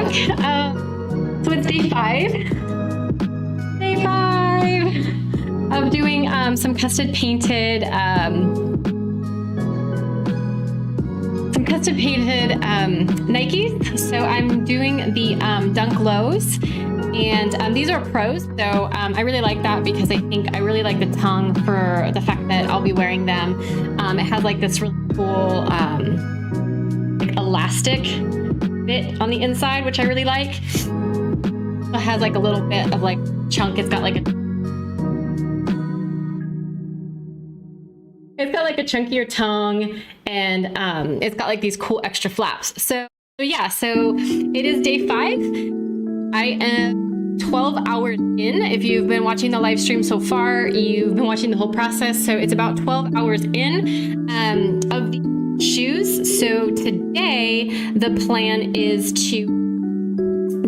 back. So it's day 5. Day 5 of doing some custom painted Nikes. So I'm doing the Dunk Lows, and these are pros. So I really like that because I think I really like the tongue for the fact that I'll be wearing them. It has like this really cool like elastic bit on the inside, which I really like. It has like a little bit of like chunk. It's got like a chunkier tongue, and it's got like these cool extra flaps. So yeah, so it is day 5. I am 12 hours in. If you've been watching the live stream so far, you've been watching the whole process. So it's about 12 hours in of the shoes. So today the plan is to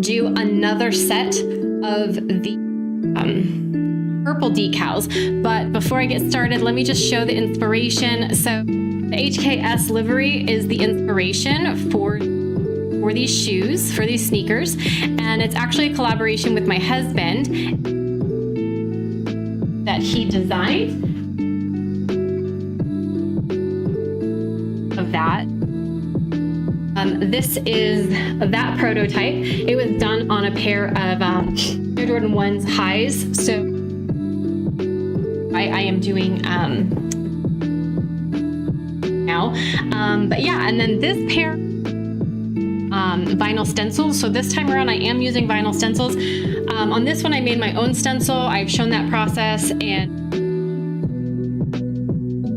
do another set of the purple decals. But before I get started, let me just show the inspiration. So the HKS livery is the inspiration for these shoes, for these sneakers, and it's actually a collaboration with my husband that he designed of that. This is that prototype. It was done on a pair of Air Jordan 1's highs. So I am doing now. But yeah, and then this pair vinyl stencils. So this time around I am using vinyl stencils. On this one I made my own stencil. I've shown that process, and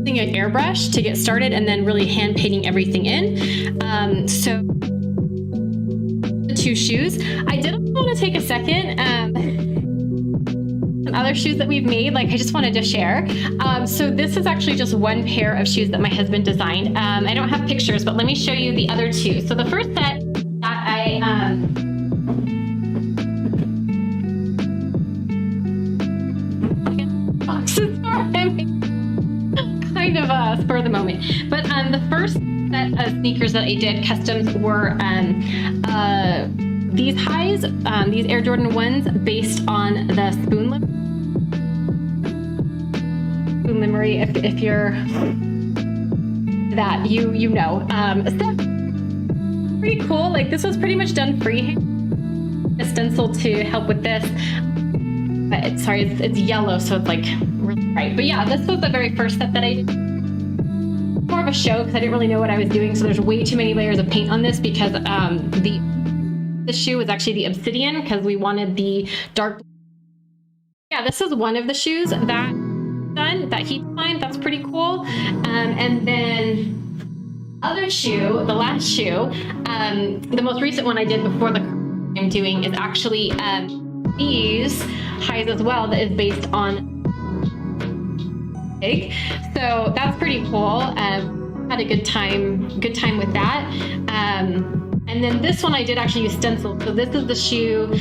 using an airbrush to get started and then really hand painting everything in. So the 2 shoes. I did want to take a second. Some other shoes that we've made, like I just wanted to share. So this is actually just one pair of shoes that my husband designed. I don't have pictures, but let me show you the other 2. So the first set that I kind of spur of the moment. But the first set of sneakers that I did customs were these highs, these Air Jordan 1s based on the spoon livery. If you're that, you know. So pretty cool. Like this was pretty much done freehand. A stencil to help with this. But it's yellow, so it's like really bright. But yeah, this was the very first set that I did. More of a show because I didn't really know what I was doing. So there's way too many layers of paint on this because the shoe was actually the obsidian because we wanted the dark. Yeah, this is one of the shoes that he designed. That's pretty cool. And then other shoe, the last shoe, the most recent one I did before the I'm doing is actually these highs as well. That is based on egg. So that's pretty cool. Had a good time with that. And then this one I did actually use stencil. So this is the shoe.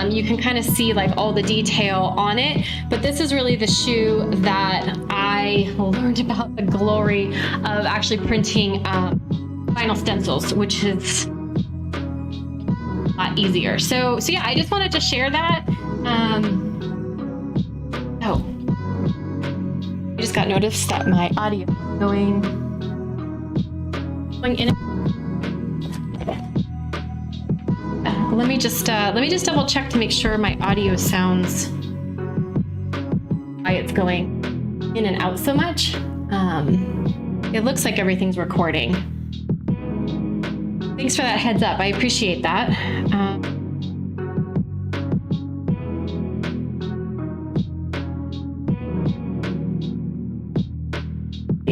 You can kind of see like all the detail on it, but this is really the shoe that I learned about the glory of actually printing vinyl stencils, which is a lot easier. So yeah, I just wanted to share that. Oh, I just got noticed that my audio is going in. Let me just double check to make sure my audio sounds why it's going in and out so much. It looks like everything's recording. Thanks for that heads up. I appreciate that.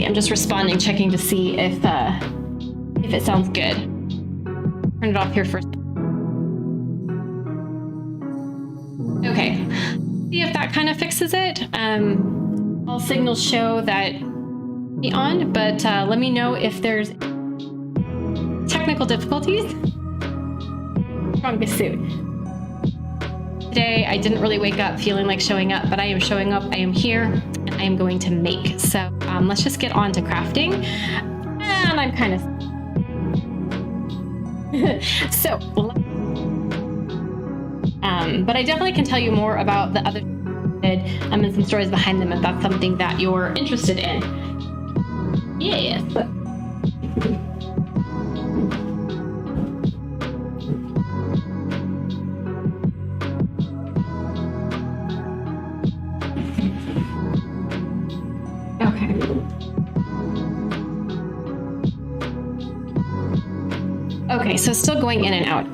I'm just responding, checking to see if it sounds good. Turn it off here first. Okay, see if that kind of fixes it. All signals show that be on, but let me know if there's technical difficulties. Strongest suit. Today, I didn't really wake up feeling like showing up, but I am showing up, I am here, and I am going to make. So let's just get on to crafting. And I'm kind of... So, But I definitely can tell you more about the other and some stories behind them if that's something that you're interested in. Yes. Okay, so still going in and out.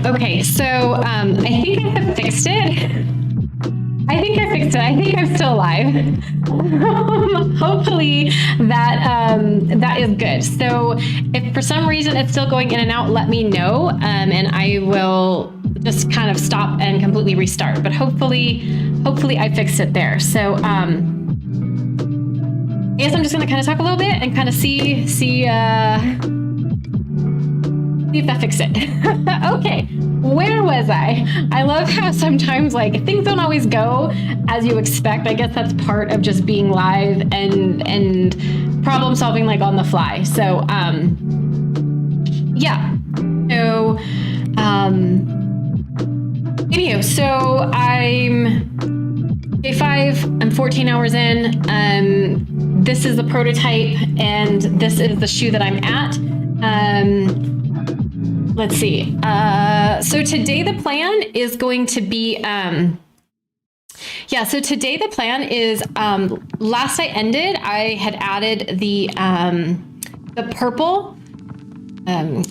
Okay, so I think I have fixed it. I think I fixed it. I think I'm still alive. Hopefully that is good. So if for some reason it's still going in and out, let me know, and I will just kind of stop and completely restart. But hopefully I fixed it there. So I guess I'm just going to kind of talk a little bit and kind of see if that fixed it. Okay. Where was I? I love how sometimes like things don't always go as you expect. I guess that's part of just being live and problem solving like on the fly. So yeah. So anyhow, so I'm day 5, I'm 14 hours in. This is the prototype and this is the shoe that I'm at. Let's see. So today the plan is going to be, so today the plan is, last I ended, I had added the purple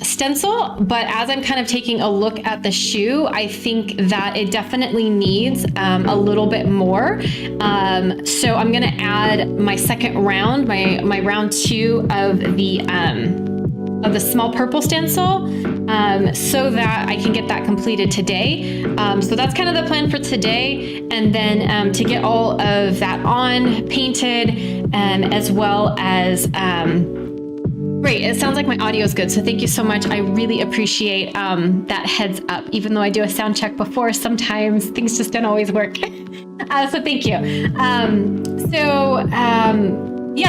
stencil, but as I'm kind of taking a look at the shoe, I think that it definitely needs a little bit more. So I'm gonna add my second round, my round 2 of the small purple stencil, so that I can get that completed today. So that's kind of the plan for today. And then to get all of that on, painted, as well as, great, it sounds like my audio is good. So thank you so much. I really appreciate that heads up. Even though I do a sound check before, sometimes things just don't always work. So thank you.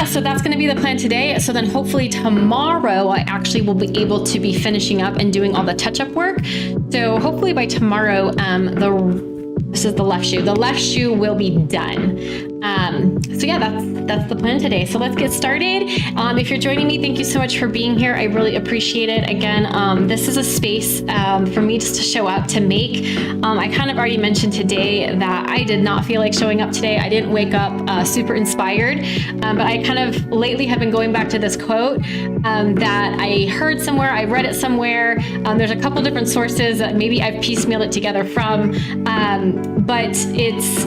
So that's going to be the plan today. So then hopefully tomorrow I actually will be able to be finishing up and doing all the touch-up work. So hopefully by tomorrow, this is the left shoe. The left shoe will be done. So yeah, that's the plan today. So let's get started. If you're joining me, thank you so much for being here. I really appreciate it. Again, this is a space for me just to show up, to make. I kind of already mentioned today that I did not feel like showing up today. I didn't wake up super inspired, but I kind of lately have been going back to this quote that I heard somewhere, I read it somewhere. There's a couple different sources that maybe I've piecemealed it together from, but it's,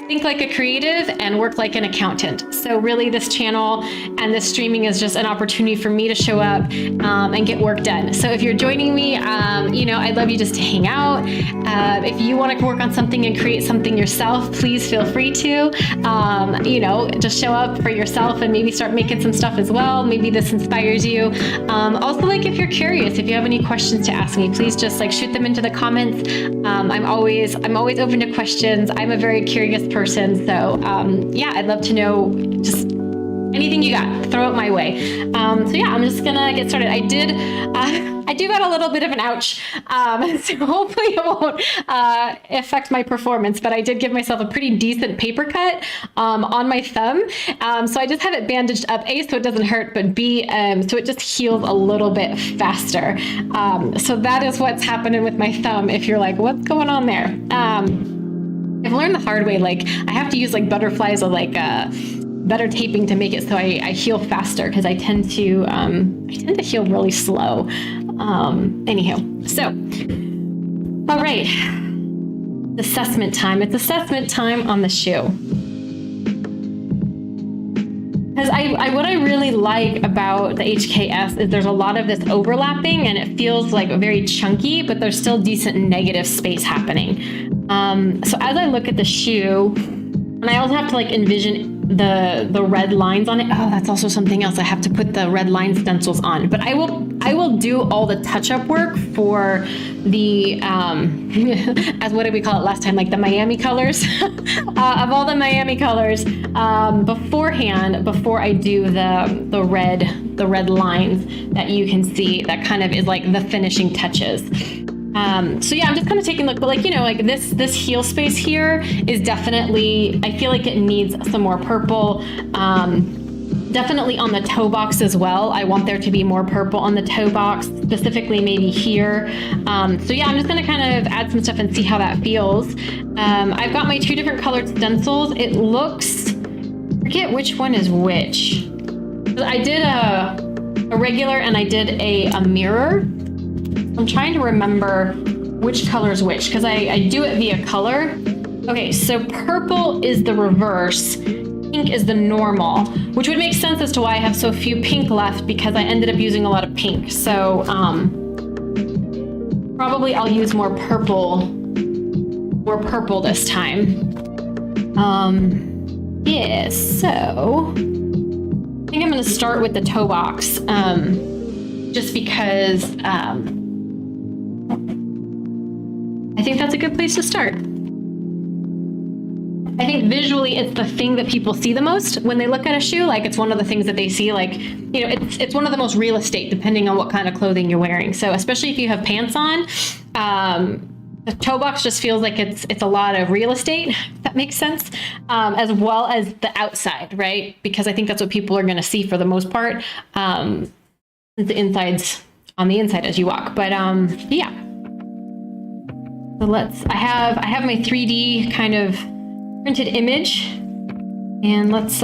think like a creative and work like an accountant. So really this channel and this streaming is just an opportunity for me to show up and get work done. So if you're joining me, I'd love you just to hang out. If you want to work on something and create something yourself, please feel free to, just show up for yourself and maybe start making some stuff as well. Maybe this inspires you. Also, like if you're curious, if you have any questions to ask me, please just like shoot them into the comments. I'm always open to questions. I'm a very curious person. So I'd love to know just anything you got, throw it my way. I'm just gonna get started. I do got a little bit of an ouch, so hopefully it won't affect my performance, but I did give myself a pretty decent paper cut on my thumb. So I just have it bandaged up, A, so it doesn't hurt, but B, so it just heals a little bit faster. So that is what's happening with my thumb. If you're like, what's going on there? I've learned the hard way, like I have to use like butterflies or like better taping to make it so I heal faster, because I tend to heal really slow. All right, assessment time. It's assessment time on the shoe. Because what I really like about the HKS is there's a lot of this overlapping and it feels like very chunky, but there's still decent negative space happening. So as I look at the shoe, and I also have to like envision the red lines on it. Oh, that's also something else. I have to put the red line stencils on, but I will do all the touch-up work for the, as what did we call it last time? Like the Miami colors, of all the Miami colors, beforehand, before I do the red lines that you can see, that kind of is like the finishing touches. I'm just kind of taking a look, but like this heel space here is definitely, I feel like it needs some more purple. Definitely on the toe box as well. I want there to be more purple on the toe box, specifically maybe here. I'm just gonna kind of add some stuff and see how that feels. I've got my 2 different colored stencils. It looks, I forget which one is which. I did a regular and I did a mirror. I'm trying to remember which color is which, because I do it via color. Okay, so purple is the reverse, pink is the normal, which would make sense as to why I have so few pink left, because I ended up using a lot of pink. So probably I'll use more purple this time. So I think I'm gonna start with the toe box, just because I think that's a good place to start. I think visually it's the thing that people see the most when they look at a shoe. Like it's one of the things that they see, like, you know, it's one of the most real estate depending on what kind of clothing you're wearing. So especially if you have pants on, the toe box just feels like it's a lot of real estate, if that makes sense, as well as the outside, right? Because I think that's what people are going to see for the most part. The insides on the inside as you walk, but yeah. So I have my 3D kind of printed image, and let's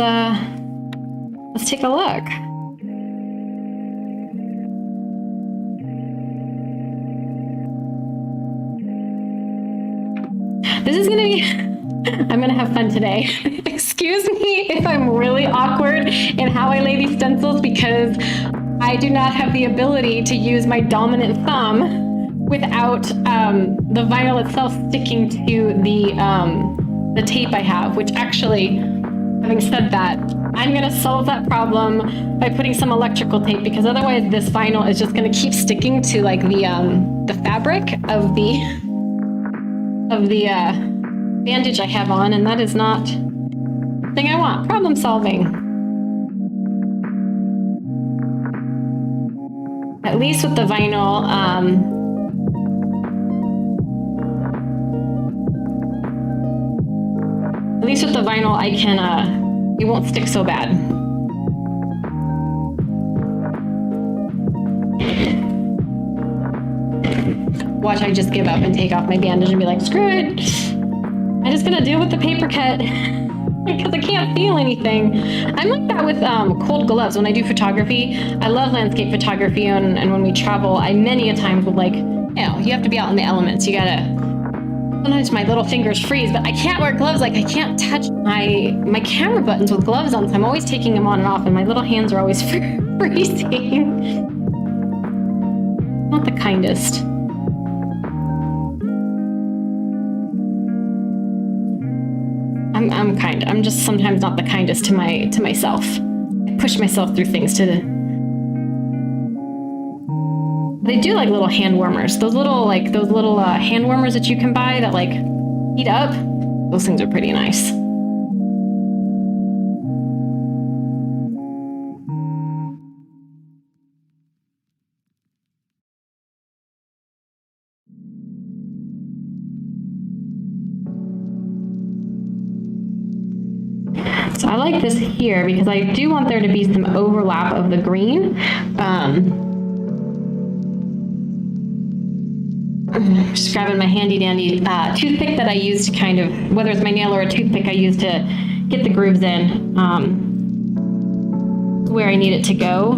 take a look. This is I'm gonna have fun today. Excuse me if I'm really awkward in how I lay these stencils, because I do not have the ability to use my dominant thumb without the vinyl itself sticking to the tape I have, which actually, having said that, I'm gonna solve that problem by putting some electrical tape, because otherwise this vinyl is just gonna keep sticking to like the fabric of the bandage I have on, and that is not the thing I want. Problem solving. At least with the vinyl, I can, it won't stick so bad. Watch, I just give up and take off my bandage and be like, screw it. I'm just gonna deal with the paper cut because I can't feel anything. I'm like that with cold gloves when I do photography. I love landscape photography, and when we travel, I many a times would, like, you know, you have to be out in the elements. You gotta, sometimes my little fingers freeze, but I can't wear gloves. Like I can't touch my camera buttons with gloves on, so I'm always taking them on and off, and my little hands are always freezing. Not the kindest. I'm kind. I'm just sometimes not the kindest to myself. I push myself through things to. They do like little hand warmers. Those little hand warmers that you can buy that like heat up. Those things are pretty nice. So I like this here because I do want there to be some overlap of the green. Just grabbing my handy dandy toothpick that I use to kind of, whether it's my nail or a toothpick, I use to get the grooves in where I need it to go.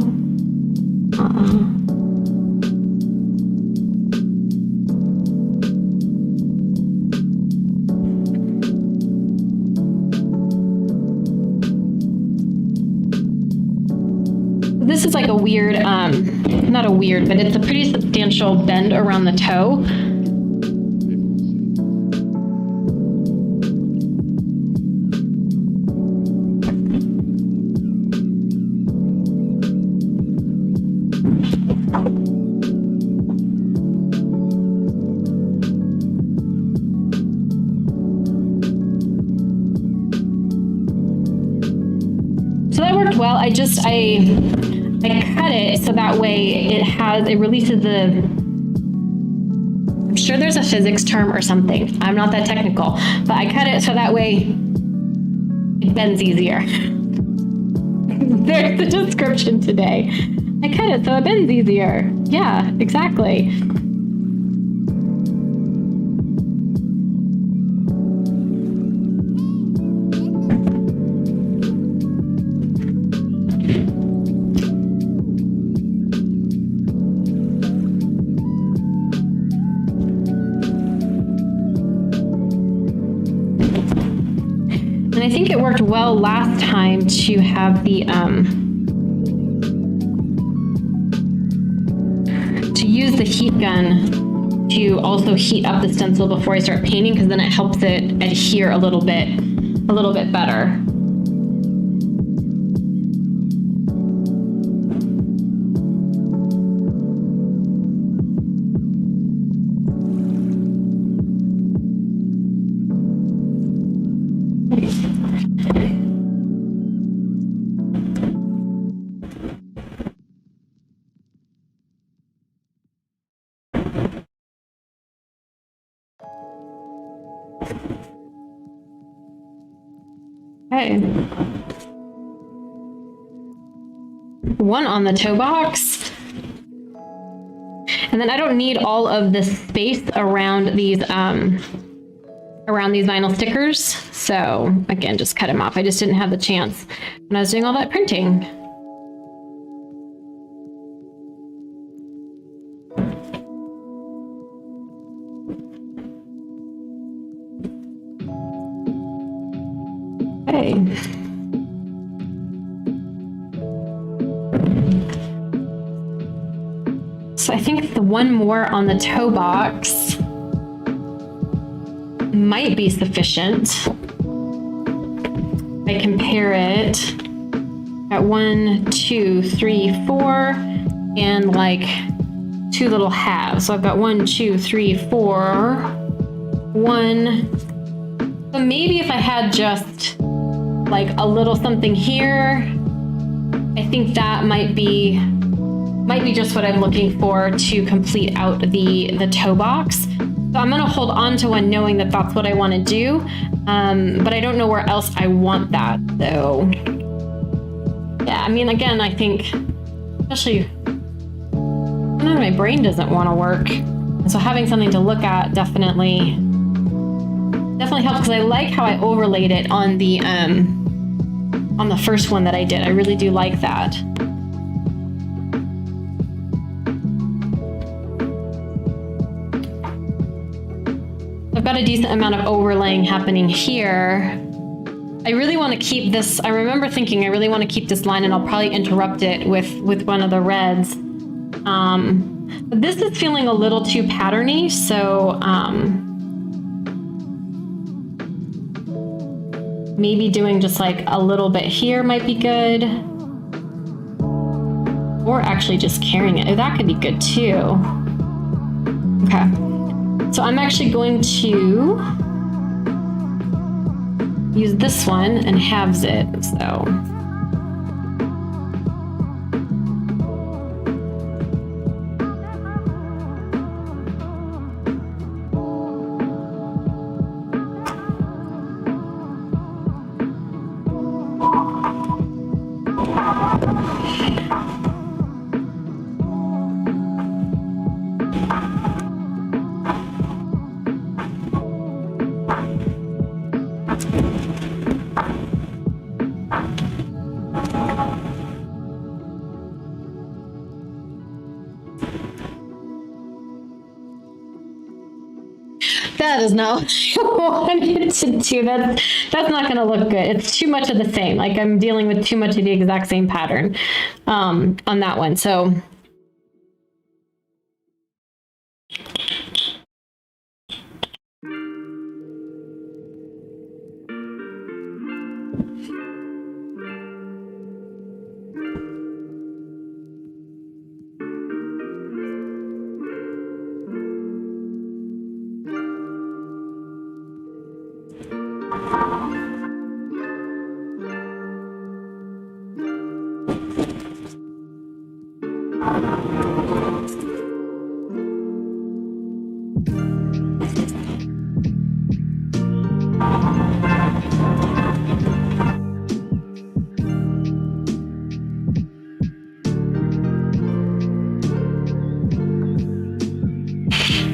This is like a weird, not a weird, but it's a pretty substantial bend around the toe. So that worked well. I cut it so that way it releases I'm sure there's a physics term or something. I'm not that technical, but I cut it so that way it bends easier. There's the description today. I cut it so it bends easier. Yeah, exactly. And I think it worked well last time to have the, to use the heat gun to also heat up the stencil before I start painting, because then it helps it adhere a little bit better. Okay. One on the toe box. And then I don't need all of the space around these vinyl stickers. So again, just cut them off. I just didn't have the chance when I was doing all that printing. Okay. So I think the one more on the toe box might be sufficient. I compare it at 1, 2, 3, 4, and like 2 little halves. So I've got 1, 2, 3, 4, 1. So maybe if I had just like a little something here, I think that might be just what I'm looking for to complete out the toe box. So I'm gonna hold on to one knowing that that's what I wanna do, but I don't know where else I want that. So yeah, I mean, again, I think, especially sometimes my brain doesn't wanna work. And so having something to look at definitely helps, because I like how I overlaid it on the first one that I did. I really do like that. I've got a decent amount of overlaying happening here. I really want to keep this, I remember thinking I really want to keep this line, and I'll probably interrupt it with one of the reds. But this is feeling a little too patterny, so maybe doing just like a little bit here might be good. Or actually just carrying it. That could be good too. Okay. So I'm actually going to use this one and halves it. So that is not what I wanted to do. That's not going to look good. It's too much of the same. Like I'm dealing with too much of the exact same pattern on that one. So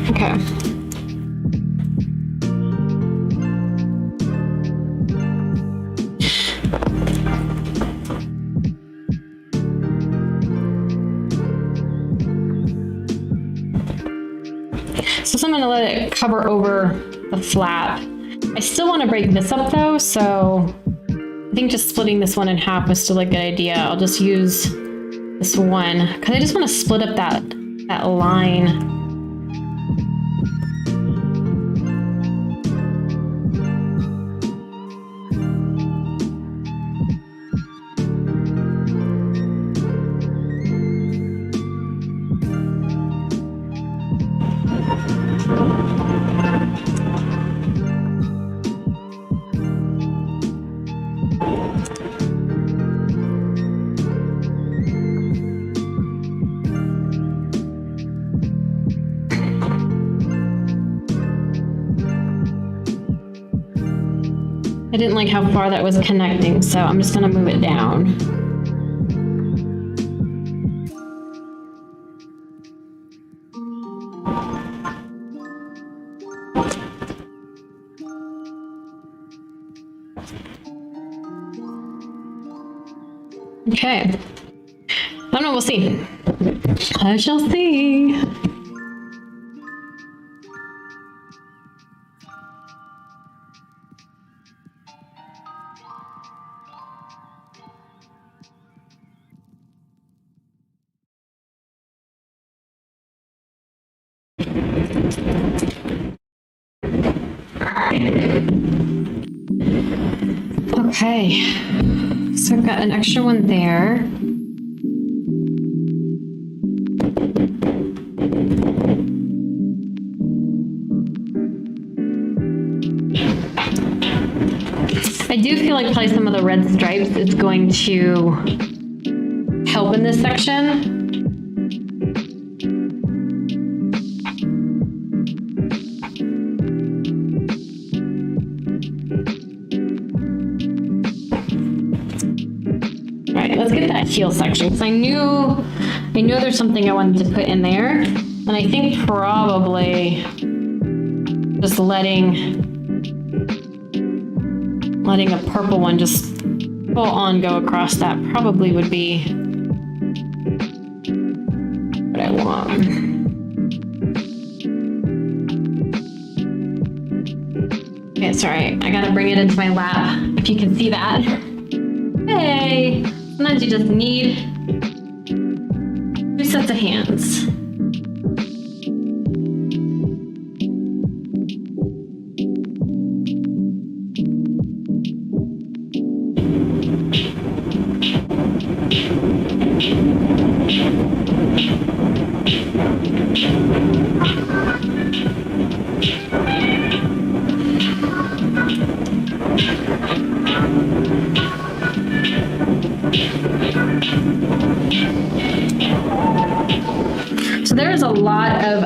okay. So I'm going to let it cover over the flap. I still want to break this up though, so I think just splitting this one in half was still a good idea. I'll just use this one because I just want to split up that line. I didn't like how far that was connecting, so I'm just gonna move it down. Okay. I don't know, we'll see. I shall see. Okay, so I've got an extra one there. I do feel like probably some of the red stripes is going to help in this section. Let's get that heel section, because I knew there's something I wanted to put in there, and I think probably just letting a purple one just full on go across that probably would be what I want. Okay, it's all right. I gotta bring it into my lap, if you can see that. Hey! Sometimes you just need 2 sets of hands. So there's a lot of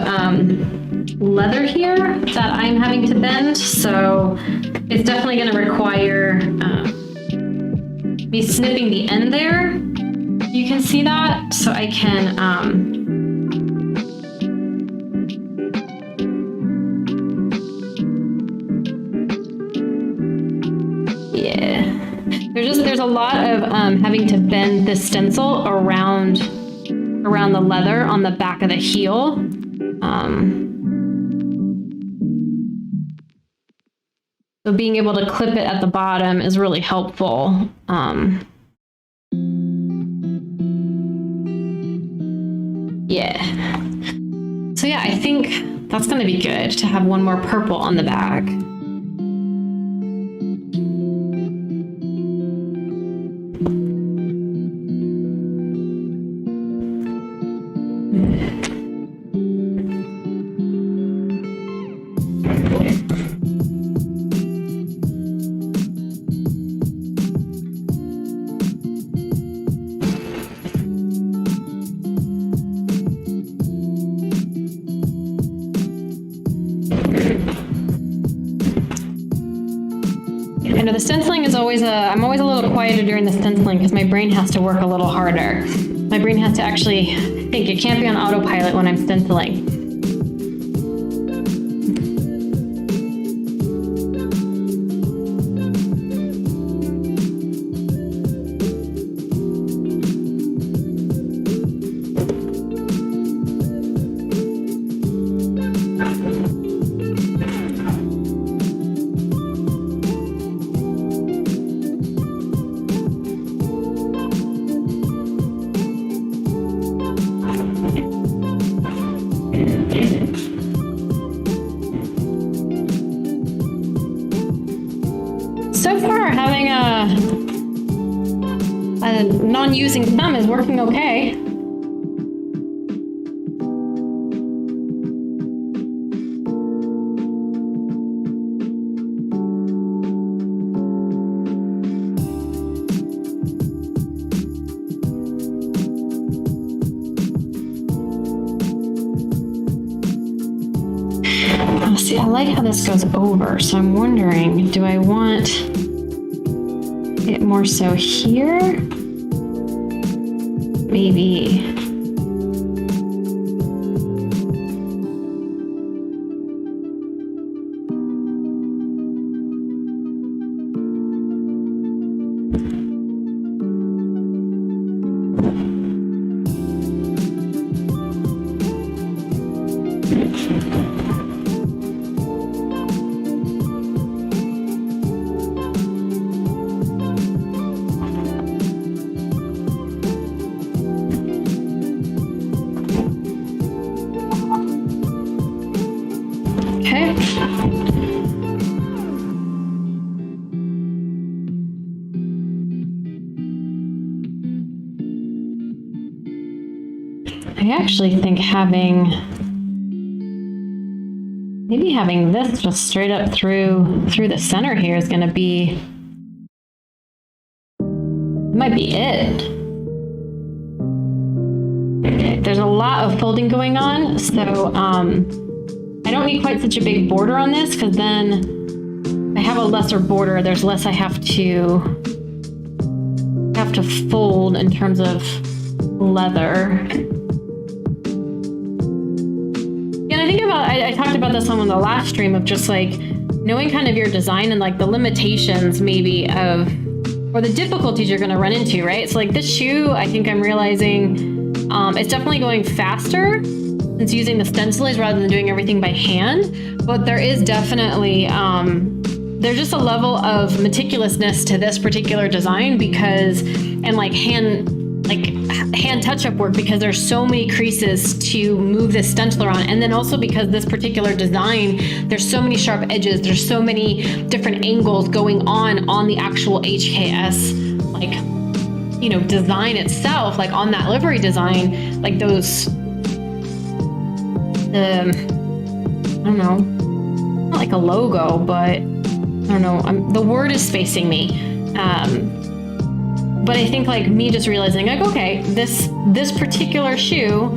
leather here that I'm having to bend, so it's definitely going to require me snipping the end there. You can see that, so I can yeah. There's a lot of having to bend the stencil around the leather on the back of the heel. So being able to clip it at the bottom is really helpful. Yeah. So yeah, I think that's gonna be good to have one more purple on the back. I know the stenciling is I'm always a little quieter during the stenciling because my brain has to work a little harder. My brain has to actually think. It can't be on autopilot when I'm stenciling. So far, having a non-using thumb is working okay. See, I like how this goes over, so I'm wondering, do I want it more so here. Maybe. I actually think maybe having this just straight up through the center here is going to be, might be it. Okay, there's a lot of folding going on, so I don't need quite such a big border on this, because then I have a lesser border. There's less I have to fold in terms of leather. I talked about this on the last stream of just like knowing kind of your design and like the limitations maybe of, or the difficulties you're going to run into, right? So like this shoe, I think I'm realizing it's definitely going faster since using the stencilers rather than doing everything by hand. But there is definitely, there's just a level of meticulousness to this particular design because, and like hand touch-up work, because there's so many creases to move this stenciler on. And then also because this particular design, there's so many sharp edges, there's so many different angles going on the actual HKS, like, you know, design itself, like on that livery design, like those, I don't know, not like a logo, but I don't know, the word is spacing me. But I think like me just realizing like, okay, this particular shoe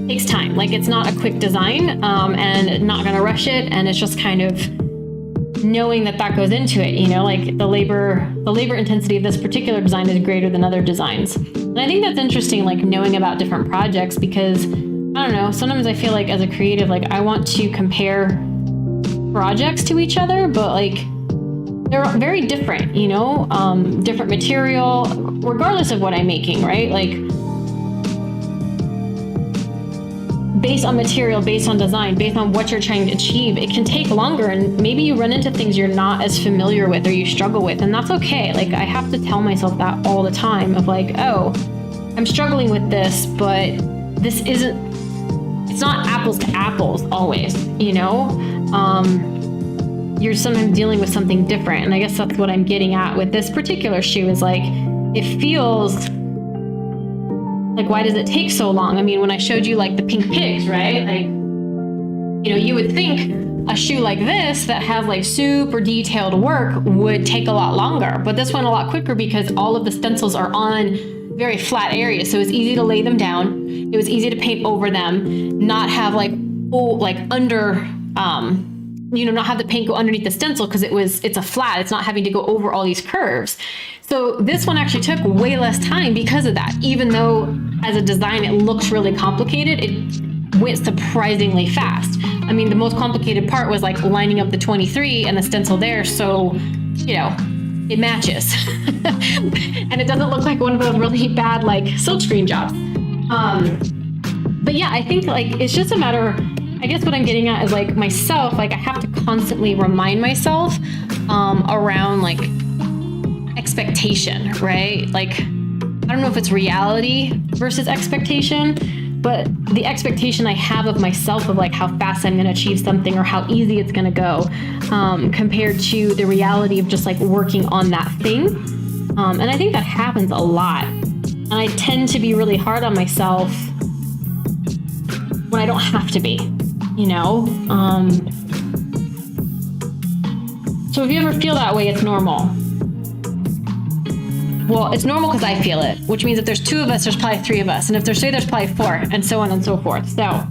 takes time. Like it's not a quick design and not gonna rush it. And it's just kind of knowing that goes into it, you know, like the labor intensity of this particular design is greater than other designs. And I think that's interesting, like knowing about different projects, because I don't know, sometimes I feel like as a creative, like I want to compare projects to each other, but like they're very different, you know, different material, regardless of what I'm making, right? Like based on material, based on design, based on what you're trying to achieve, it can take longer, and maybe you run into things you're not as familiar with or you struggle with, and that's okay. Like I have to tell myself that all the time of like, oh, I'm struggling with this, but this it's not apples to apples always, you know? You're sometimes dealing with something different. And I guess that's what I'm getting at with this particular shoe is like, it feels like, why does it take so long? I mean, when I showed you like the pink pigs, right? Like, you know, you would think a shoe like this that has like super detailed work would take a lot longer, but this went a lot quicker because all of the stencils are on very flat areas. So it's easy to lay them down. It was easy to paint over them, not have like, you know, not have the paint go underneath the stencil because it's a flat, it's not having to go over all these curves. So this one actually took way less time because of that. Even though as a design, it looks really complicated, it went surprisingly fast. I mean, the most complicated part was like lining up the 23 and the stencil there. So, you know, it matches. And it doesn't look like one of those really bad, like silkscreen jobs. But yeah, I think like, it's just a matter, I guess what I'm getting at is like myself, like I have to constantly remind myself around like expectation, right? Like, I don't know if it's reality versus expectation, but the expectation I have of myself of like how fast I'm going to achieve something or how easy it's going to go compared to the reality of just like working on that thing. And I think that happens a lot. And I tend to be really hard on myself when I don't have to be. You know, so if you ever feel that way, it's normal. Well, it's normal because I feel it, which means if there's 2 of us, there's probably 3 of us. And if there's 3, there's probably 4, and so on and so forth. So,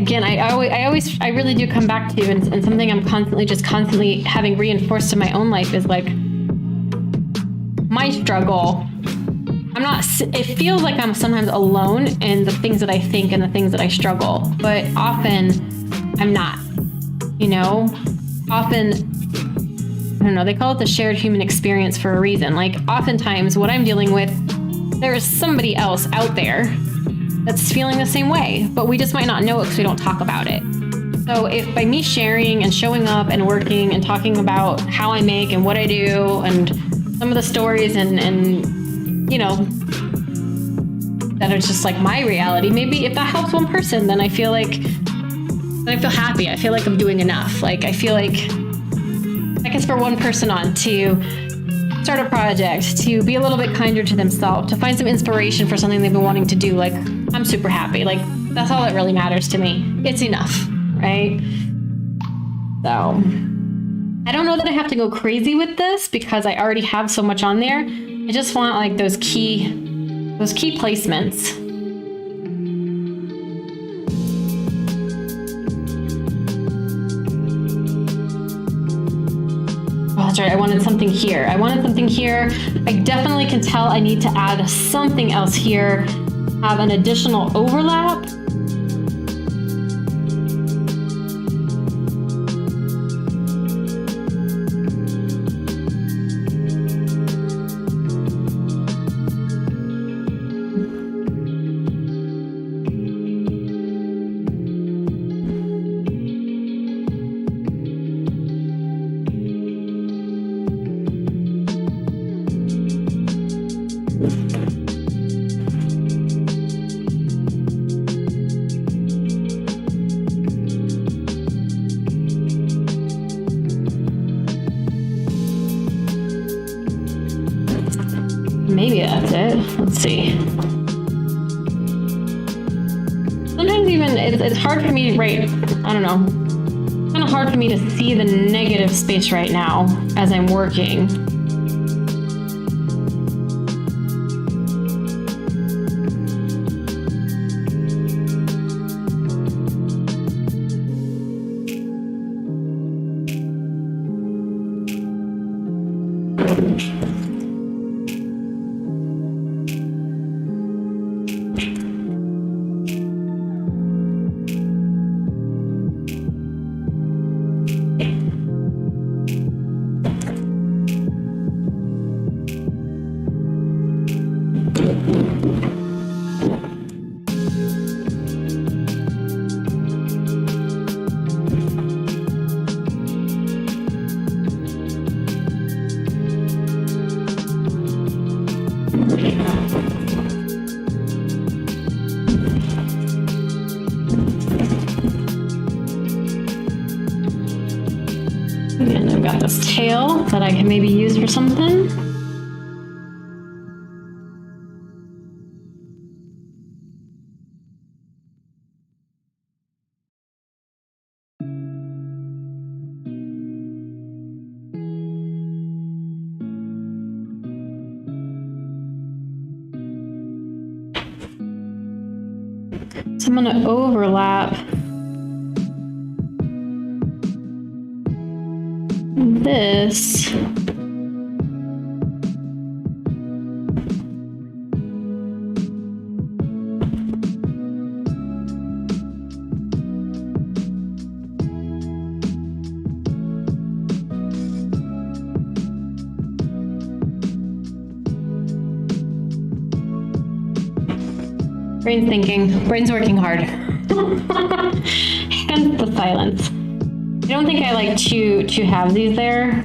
again, I really do come back to, and something I'm constantly having reinforced in my own life is like my struggle. It feels like I'm sometimes alone in the things that I think and the things that I struggle, but often I'm not, often, I don't know, they call it the shared human experience for a reason. Like oftentimes what I'm dealing with, there is somebody else out there that's feeling the same way, but we just might not know it because we don't talk about it. So if by me sharing and showing up and working and talking about how I make and what I do and some of the stories and that are just like my reality, maybe if that helps one person, then I feel happy. I feel like I'm doing enough. Like I feel like it's for one person on to start a project, to be a little bit kinder to themselves, to find some inspiration for something they've been wanting to do. Like I'm super happy. Like that's all that really matters to me. It's enough, right? So I don't know that I have to go crazy with this because I already have so much on there. I just want like those key placements. Oh, that's right. I wanted something here. I definitely can tell I need to add something else here, have an additional overlap. Maybe that's it. Let's see. Sometimes even it's hard for me, right? I don't know. It's kind of hard for me to see the negative space right now as I'm working. And I've got this tail that I can maybe use for something. So I'm going to overlap this. Brain's thinking, brain's working hard. Hence the silence. I don't think I like two halvesies there,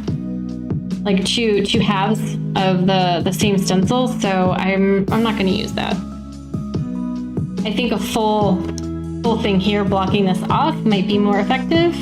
like two halves of the same stencil, so I'm not going to use that. I think a full thing here blocking this off might be more effective.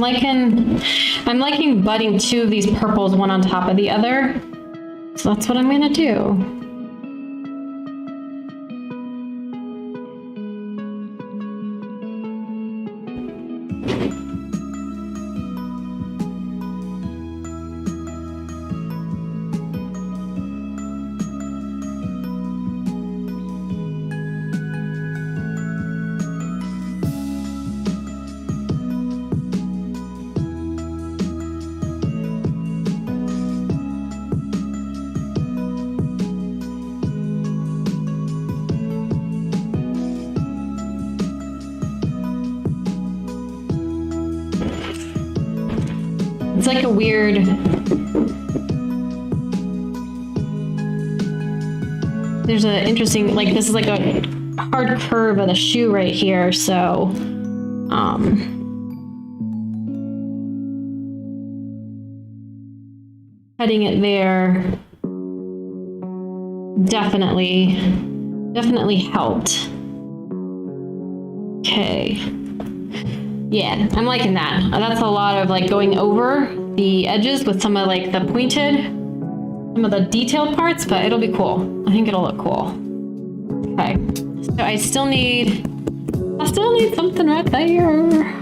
I'm liking budding two of these purples, one on top of the other. So that's what I'm gonna do. It's like a weird, there's an interesting, like this is like a hard curve of the shoe right here, so cutting it there definitely helped. Okay. Yeah, I'm liking that. That's a lot of like going over the edges with some of like the pointed, some of the detailed parts, but it'll be cool. I think it'll look cool. Okay, so I still need something right there.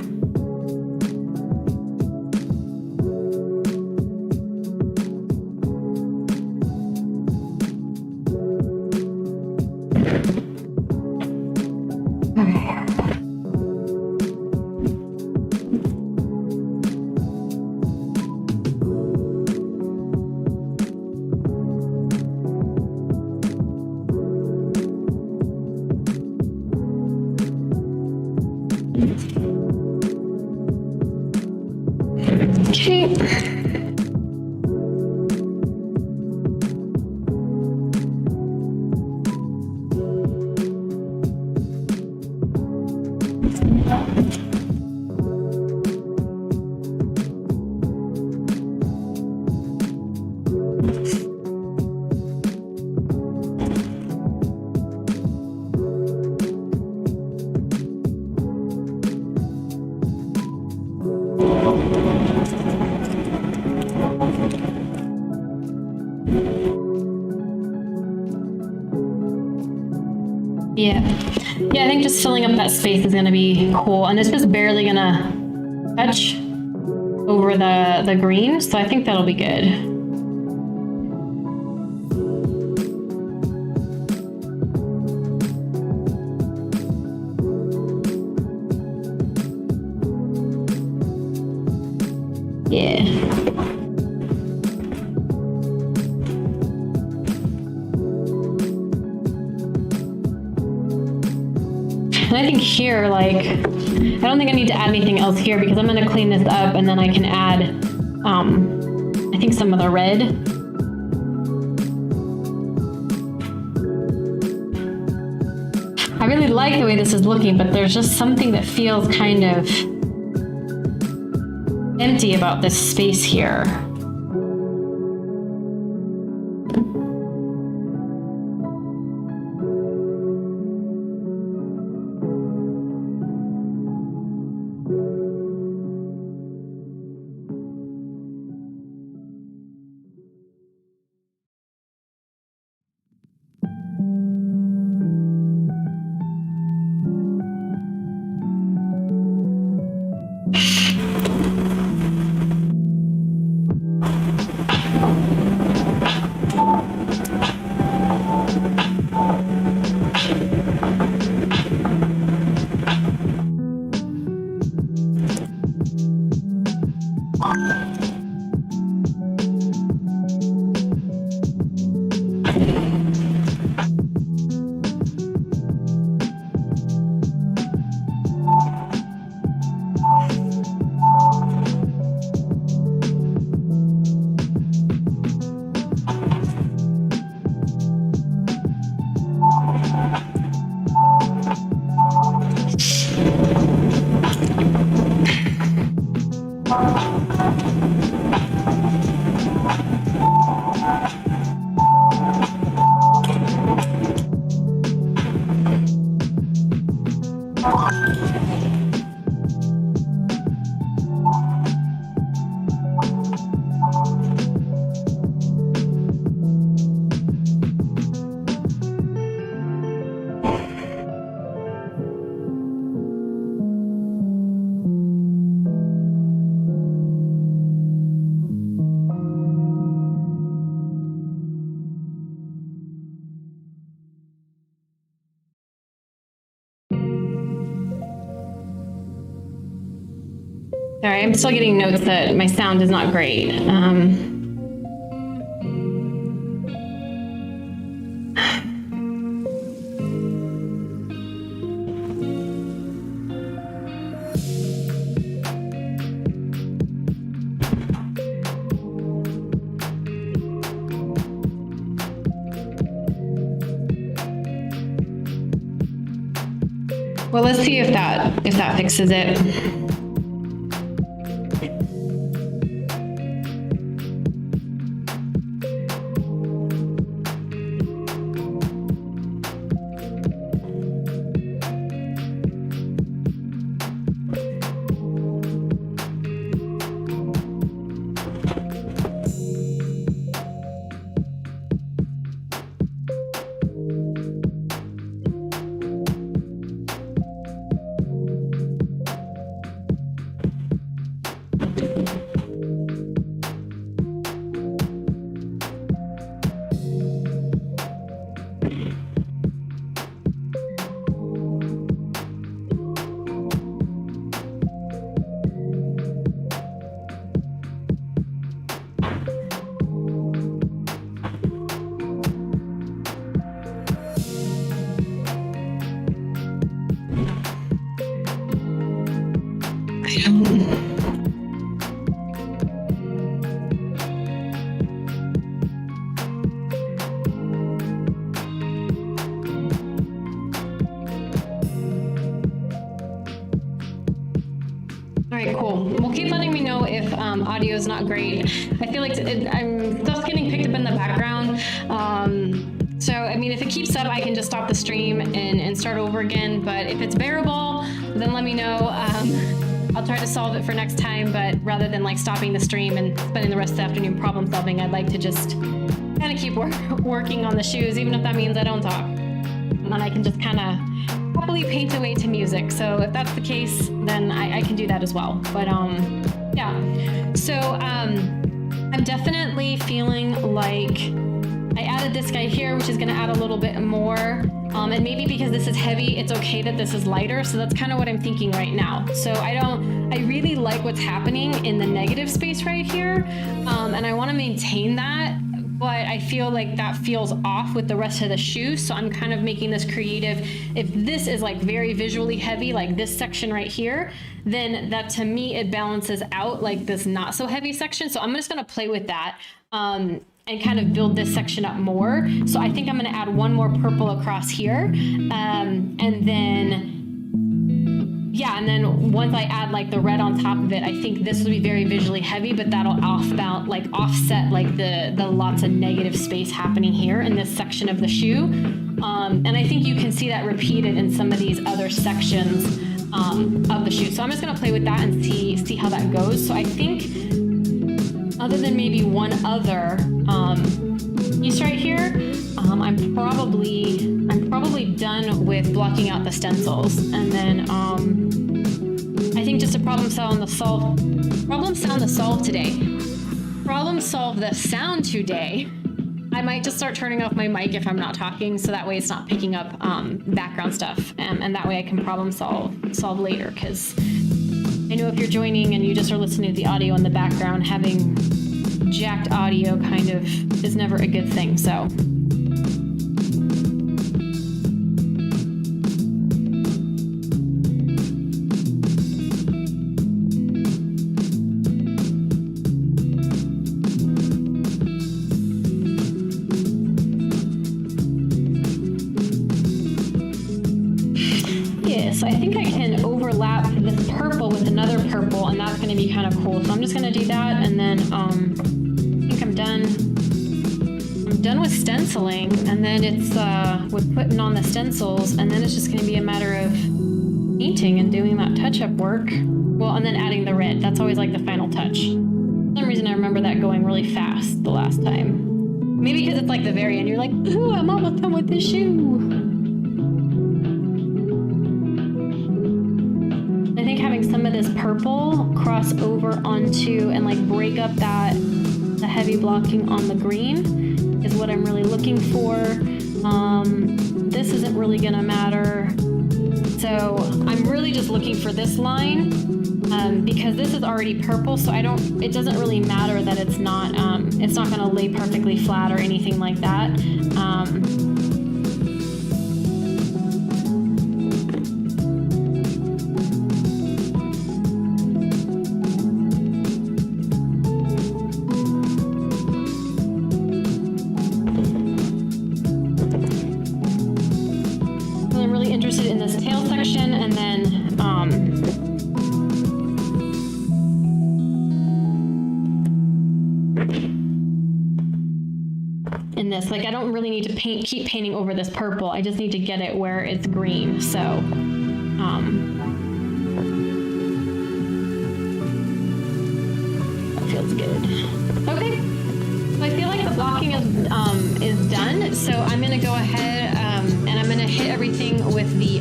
Yeah, I think just filling up that space is gonna be cool, and it's just barely gonna touch over the green, so I think that'll be good. Yeah. And I think here, like, I don't think I need to add anything else here because I'm gonna clean this up and then I can add, I think some of the red. I really like the way this is looking, but there's just something that feels kind of empty about this space here. Sorry, I'm still getting notes that my sound is not great. Well, let's see if that fixes it. All right, cool. Well, keep letting me know if audio is not great. I feel like stuff's getting picked up in the background. So, I mean, if it keeps up, I can just stop the stream and start over again. But if it's bearable, then let me know. I'll try to solve it for next time. But rather than like stopping the stream and spending the rest of the afternoon problem solving, I'd like to just kind of keep working on the shoes, even if that means I don't talk. And then I can just kind of happily paint away to music. So if that's the case, then I can do that as well. But yeah. So I'm definitely feeling like I added this guy here, which is going to add a little bit more. And maybe because this is heavy, it's okay that this is lighter. So that's kind of what I'm thinking right now. So I really like what's happening in the negative space right here. And I want to maintain that. But I feel like that feels off with the rest of the shoe. So I'm kind of making this creative. If this is like very visually heavy, like this section right here, then that to me, it balances out like this not so heavy section. So I'm just gonna play with that and kind of build this section up more. So I think I'm gonna add one more purple across here. And then, yeah, and then once I add like the red on top of it, I think this will be very visually heavy, but that'll offset like the lots of negative space happening here in this section of the shoe. And I think you can see that repeated in some of these other sections of the shoe. So I'm just gonna play with that and see how that goes. So I think other than maybe one other piece right here, I'm probably done with blocking out the stencils. And then I think just a problem solve the sound today. I might just start turning off my mic if I'm not talking, so that way it's not picking up background stuff, and that way I can problem solve later. Because I know if you're joining and you just are listening to the audio in the background, having jacked audio kind of is never a good thing. So. So I think I can overlap this purple with another purple, and that's going to be kind of cool. So I'm just going to do that, and then I think I'm done. I'm done with stenciling, and then it's with putting on the stencils, and then it's just going to be a matter of painting and doing that touch-up work. Well, and then adding the red. That's always like the final touch. For some reason, I remember that going really fast the last time. Maybe because it's like the very end. You're like, ooh, I'm almost done with this shoe. I think having some of this purple cross over onto and like break up the heavy blocking on the green is what I'm really looking for. This isn't really gonna matter. So I'm really just looking for this line because this is already purple, so it doesn't really matter that it's not going to lay perfectly flat or anything like that. I'm really interested in this tail section, and then in this, like, I don't really need to keep painting over this purple. I just need to get it where it's green. So, that feels good. Okay, so I feel like the blocking is done. So I'm gonna go ahead and I'm gonna hit everything with the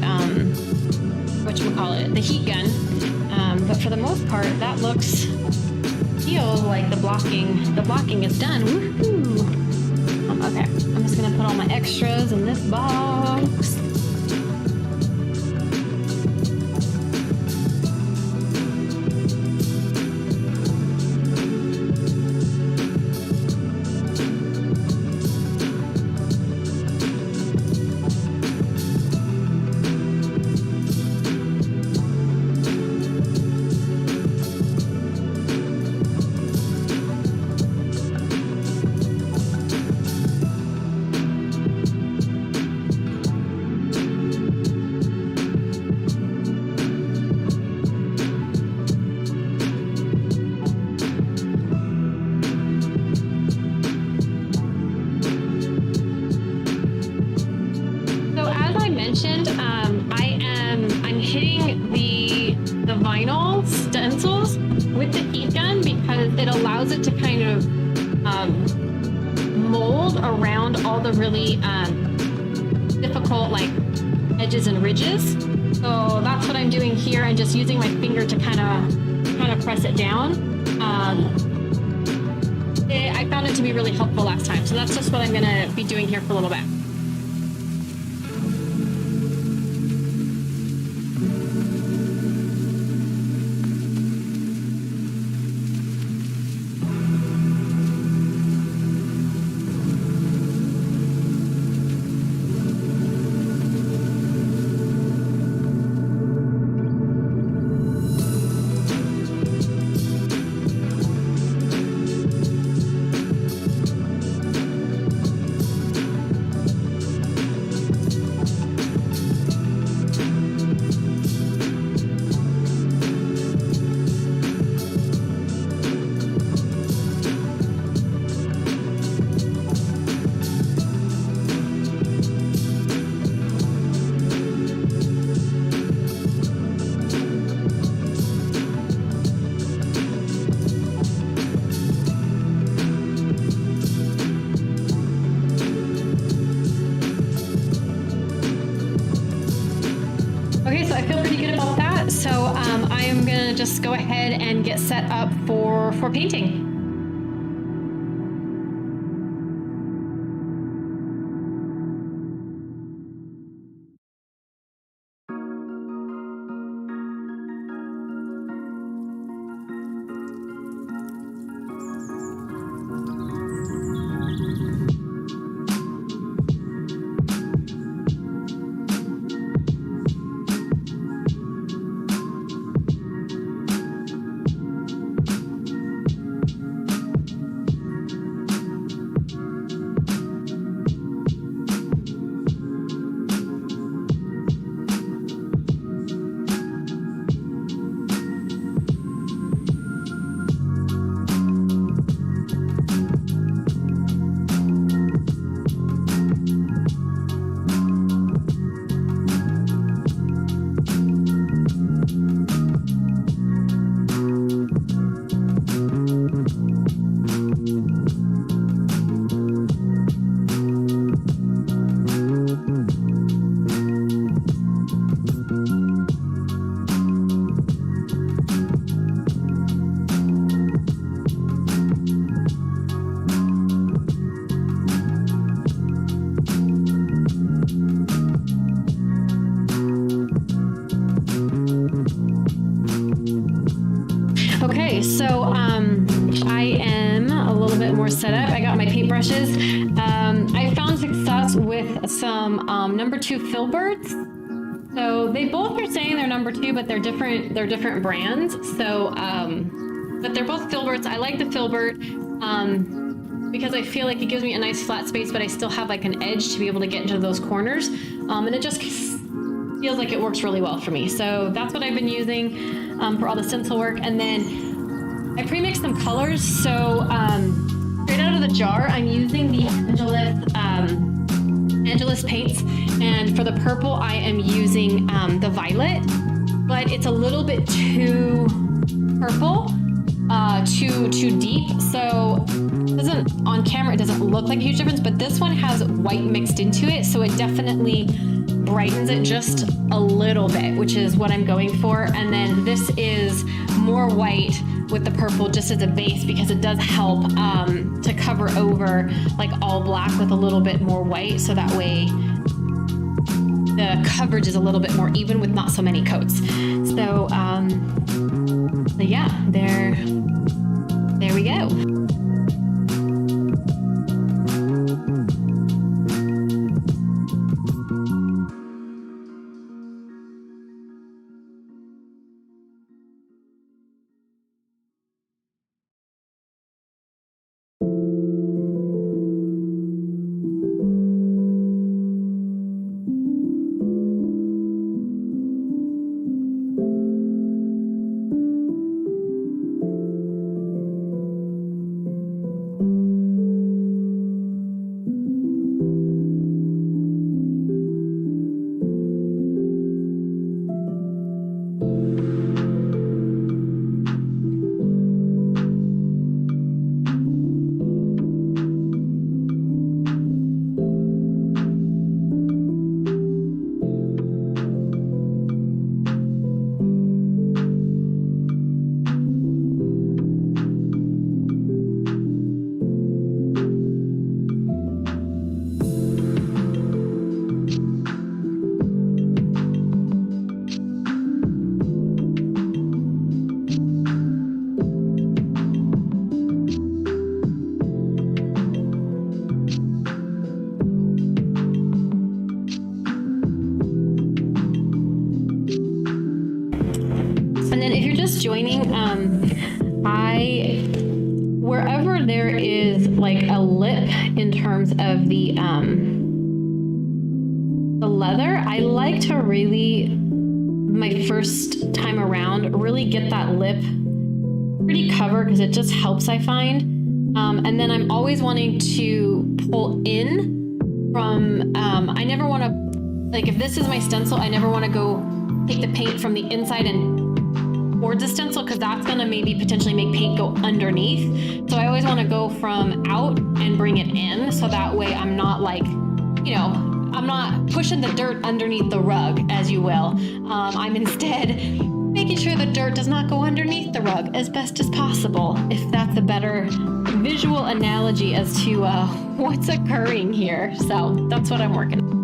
the heat gun. But for the most part, that feels like the blocking is done. Woohoo! Okay, I'm just gonna put all my extras in this box. I'm hitting the vinyl stencils with the heat gun because it allows it to kind of mold around all the really difficult like edges and ridges. So that's what I'm doing here, and just using my finger to kind of press it down. I found it to be really helpful last time, so that's just what I'm going to be doing here for a little bit. Okay, so I feel pretty good about that. So I am gonna just go ahead and get set up for painting. up. I got my paintbrushes. I found success with some number 2 filberts. So they both are saying they're number 2, but they're different brands. So, but they're both filberts. I like the filbert because I feel like it gives me a nice flat space, but I still have like an edge to be able to get into those corners. And it just feels like it works really well for me. So that's what I've been using for all the stencil work. And then I pre-mixed some colors. So straight out of the jar, I'm using the Angelus paints. And for the purple, I am using the violet, but it's a little bit too purple, too deep. So on camera, it doesn't look like a huge difference, but this one has white mixed into it. So it definitely brightens it just a little bit, which is what I'm going for. And then this is more white with the purple just as a base, because it does help to cover over like all black with a little bit more white. So that way the coverage is a little bit more even with not so many coats. So, so yeah, there we go. Joining, wherever there is like a lip in terms of the leather, I like to really, my first time around, really get that lip pretty covered, because it just helps, I find. And then I'm always wanting to pull in from, I never want to, like if this is my stencil, I never want to go take the paint from the inside and towards the stencil, because that's going to maybe potentially make paint go underneath. So I always want to go from out and bring it in, so that way I'm not like, you know, I'm not pushing the dirt underneath the rug, as you will. I'm instead making sure the dirt does not go underneath the rug as best as possible, if that's a better visual analogy as to what's occurring here. So that's what I'm working on.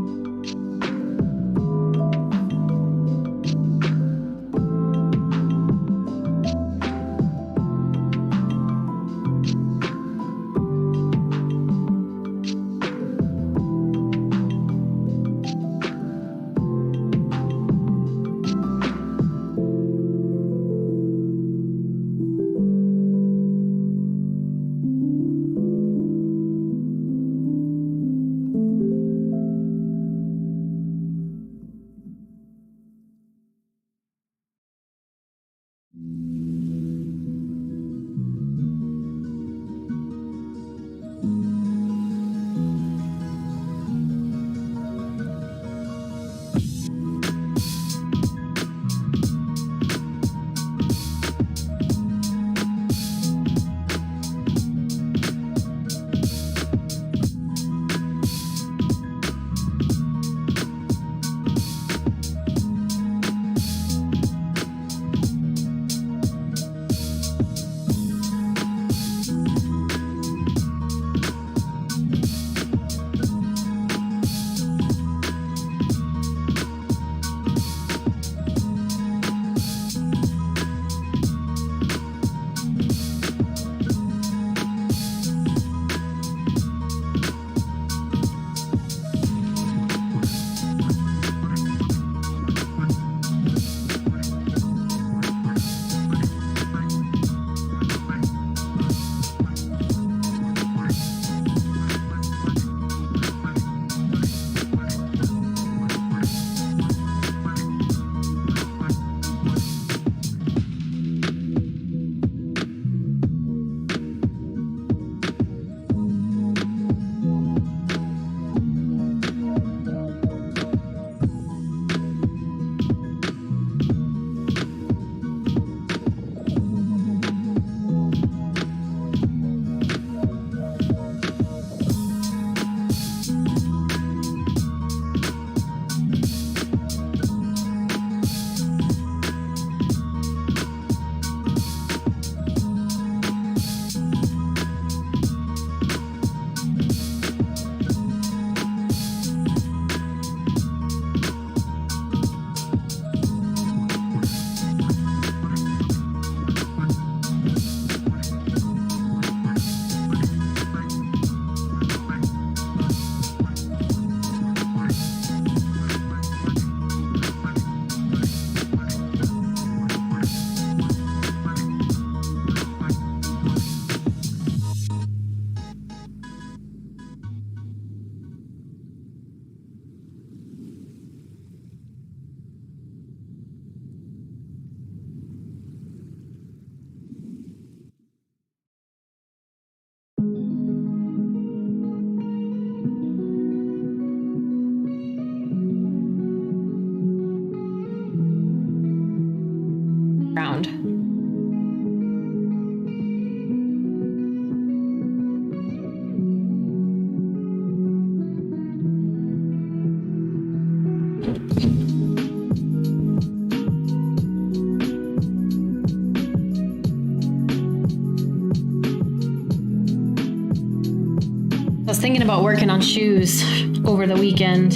was thinking about working on shoes over the weekend.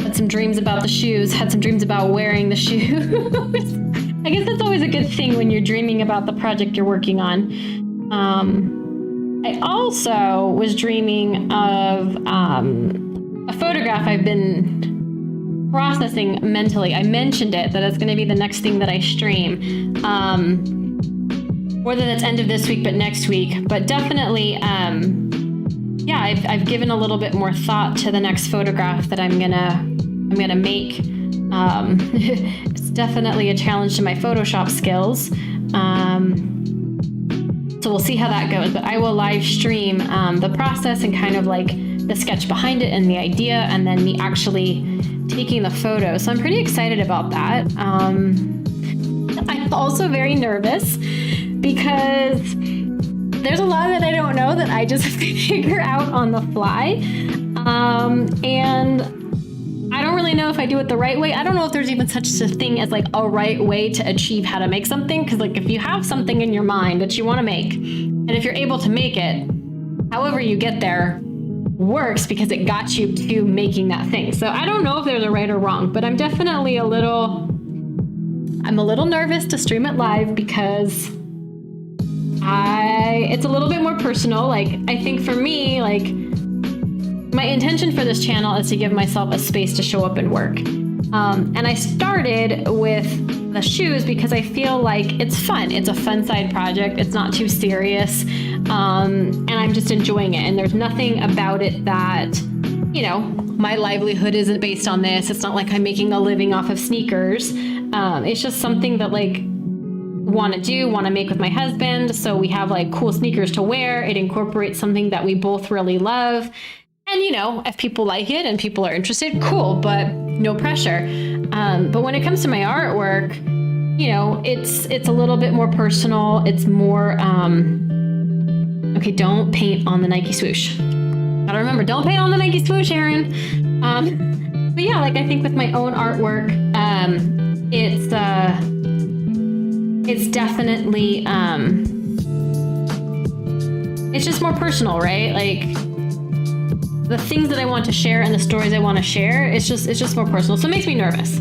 Had some dreams about the shoes, had some dreams about wearing the shoes. I guess that's always a good thing when you're dreaming about the project you're working on. I also was dreaming of a photograph I've been processing mentally. I mentioned it, that it's going to be the next thing that I stream. Whether that's end of this week, but next week. But definitely, I've given a little bit more thought to the next photograph that I'm gonna make. It's definitely a challenge to my Photoshop skills. So we'll see how that goes. But I will live stream the process and kind of like the sketch behind it and the idea, and then me actually taking the photo. So I'm pretty excited about that. I'm also very nervous because there's a lot that I don't know that I just have to figure out on the fly. And I don't really know if I do it the right way. I don't know if there's even such a thing as like a right way to achieve how to make something. Because like if you have something in your mind that you want to make, and if you're able to make it, however you get there works because it got you to making that thing. So I don't know if there's a right or wrong, but I'm definitely a little nervous to stream it live because it's a little bit more personal. Like, I think for me, like, my intention for this channel is to give myself a space to show up and work. And I started with the shoes because I feel like it's fun. It's a fun side project. It's not too serious. And I'm just enjoying it. And there's nothing about it that, my livelihood isn't based on this. It's not like I'm making a living off of sneakers. It's just something that want to make with my husband. So we have like cool sneakers to wear. It incorporates something that we both really love. And if people like it and people are interested, cool, but no pressure. But when it comes to my artwork, it's a little bit more personal. It's more, okay, don't paint on the Nike swoosh. Gotta remember, don't paint on the Nike swoosh, Erin. But yeah, like I think with my own artwork, it's definitely, it's just more personal, right? Like the things that I want to share and the stories I want to share, it's just more personal. So it makes me nervous.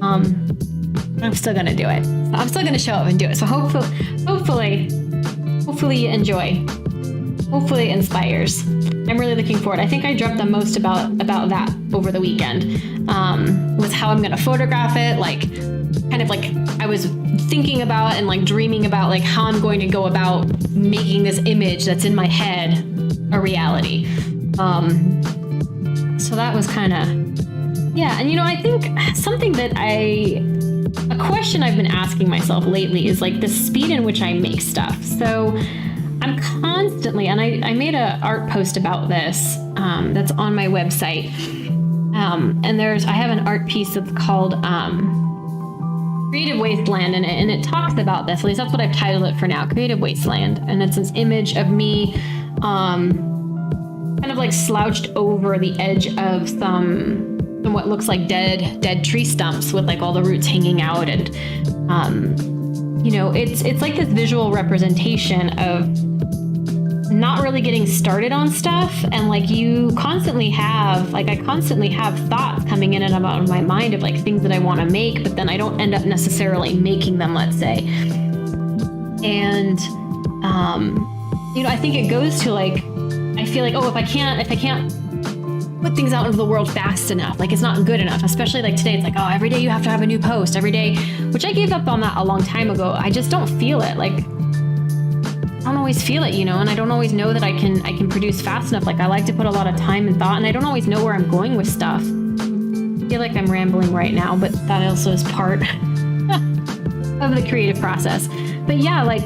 I'm still gonna do it. I'm still gonna show up and do it. So hopefully you enjoy. Hopefully it inspires. I'm really looking forward. I think I dreamt the most about that over the weekend, was how I'm gonna photograph it, like kind of like I was thinking about and like dreaming about like how I'm going to go about making this image that's in my head a reality. So that was kind of, yeah. And I think something that a question I've been asking myself lately is like the speed in which I make stuff. So I'm constantly, and I made an art post about this that's on my website. And I have an art piece that's called Creative Wasteland, and it talks about this. At least that's what I've titled it for now, Creative Wasteland. And it's this image of me kind of like slouched over the edge of some what looks like dead tree stumps with like all the roots hanging out. And it's like this visual representation of not really getting started on stuff, and like I constantly have thoughts coming in and out of my mind of like things that I want to make, but then I don't end up necessarily making them, let's say. And I think it goes to like, I feel like, if I can't put things out into the world fast enough, like it's not good enough. Especially like today, it's like, every day you have to have a new post every day, which I gave up on that a long time ago. I just don't feel it. Like I don't always feel it, and I don't always know that I can produce fast enough. Like I like to put a lot of time and thought, and I don't always know where I'm going with stuff. I feel like I'm rambling right now, but that also is part of the creative process. But yeah, like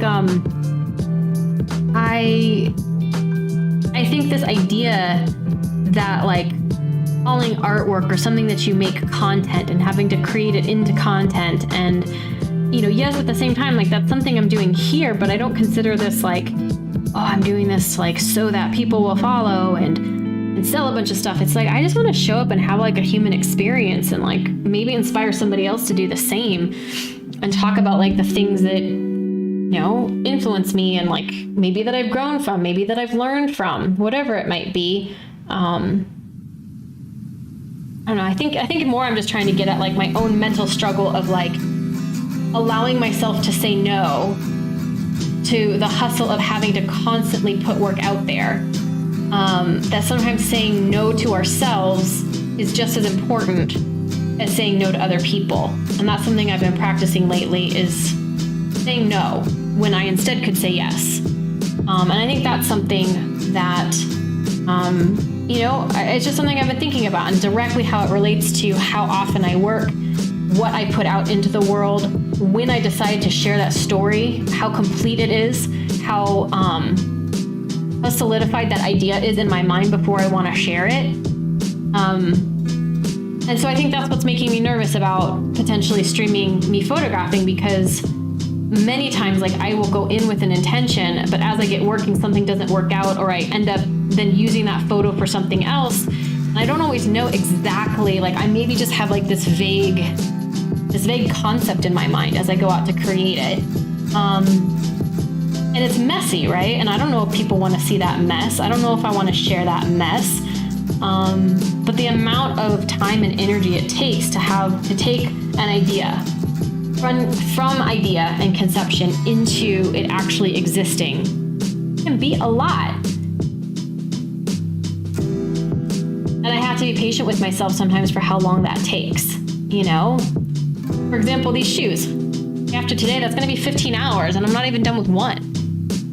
I think this idea that like calling artwork or something that you make content and having to create it into content, and yes, at the same time, like that's something I'm doing here, but I don't consider this like, I'm doing this like so that people will follow and sell a bunch of stuff. It's like I just want to show up and have like a human experience and like maybe inspire somebody else to do the same, and talk about like the things that influence me, and like maybe that I've grown from, maybe that I've learned from, whatever it might be. I don't know. I think more I'm just trying to get at like my own mental struggle of like allowing myself to say no to the hustle of having to constantly put work out there. That sometimes saying no to ourselves is just as important as saying no to other people. And that's something I've been practicing lately, is saying no when I instead could say yes. And I think that's something that, it's just something I've been thinking about, and directly how it relates to how often I work, what I put out into the world, when I decide to share that story, how complete it is, how solidified that idea is in my mind before I want to share it. And so I think that's what's making me nervous about potentially streaming me photographing, because many times, like, I will go in with an intention, but as I get working, something doesn't work out, or I end up then using that photo for something else. And I don't always know exactly, like, I maybe just have like this vague concept in my mind as I go out to create it. And it's messy, right? And I don't know if people want to see that mess. I don't know if I want to share that mess. But the amount of time and energy it takes to take an idea from idea and conception into it actually existing can be a lot. And I have to be patient with myself sometimes for how long that takes, For example, these shoes. After today, that's going to be 15 hours, and I'm not even done with one.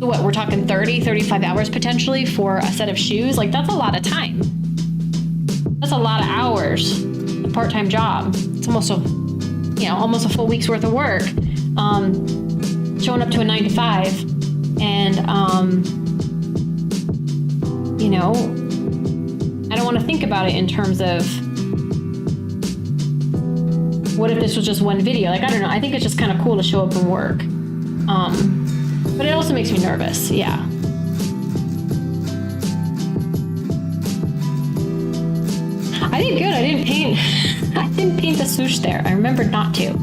So what, we're talking 30, 35 hours potentially for a set of shoes? Like, that's a lot of time. That's a lot of hours. A part-time job. It's almost a full week's worth of work. Showing up to a 9 to 5. And, I don't want to think about it in terms of, what if this was just one video? Like, I don't know. I think it's just kind of cool to show up and work. But it also makes me nervous. Yeah. I did good. I didn't paint the swoosh there. I remembered not to.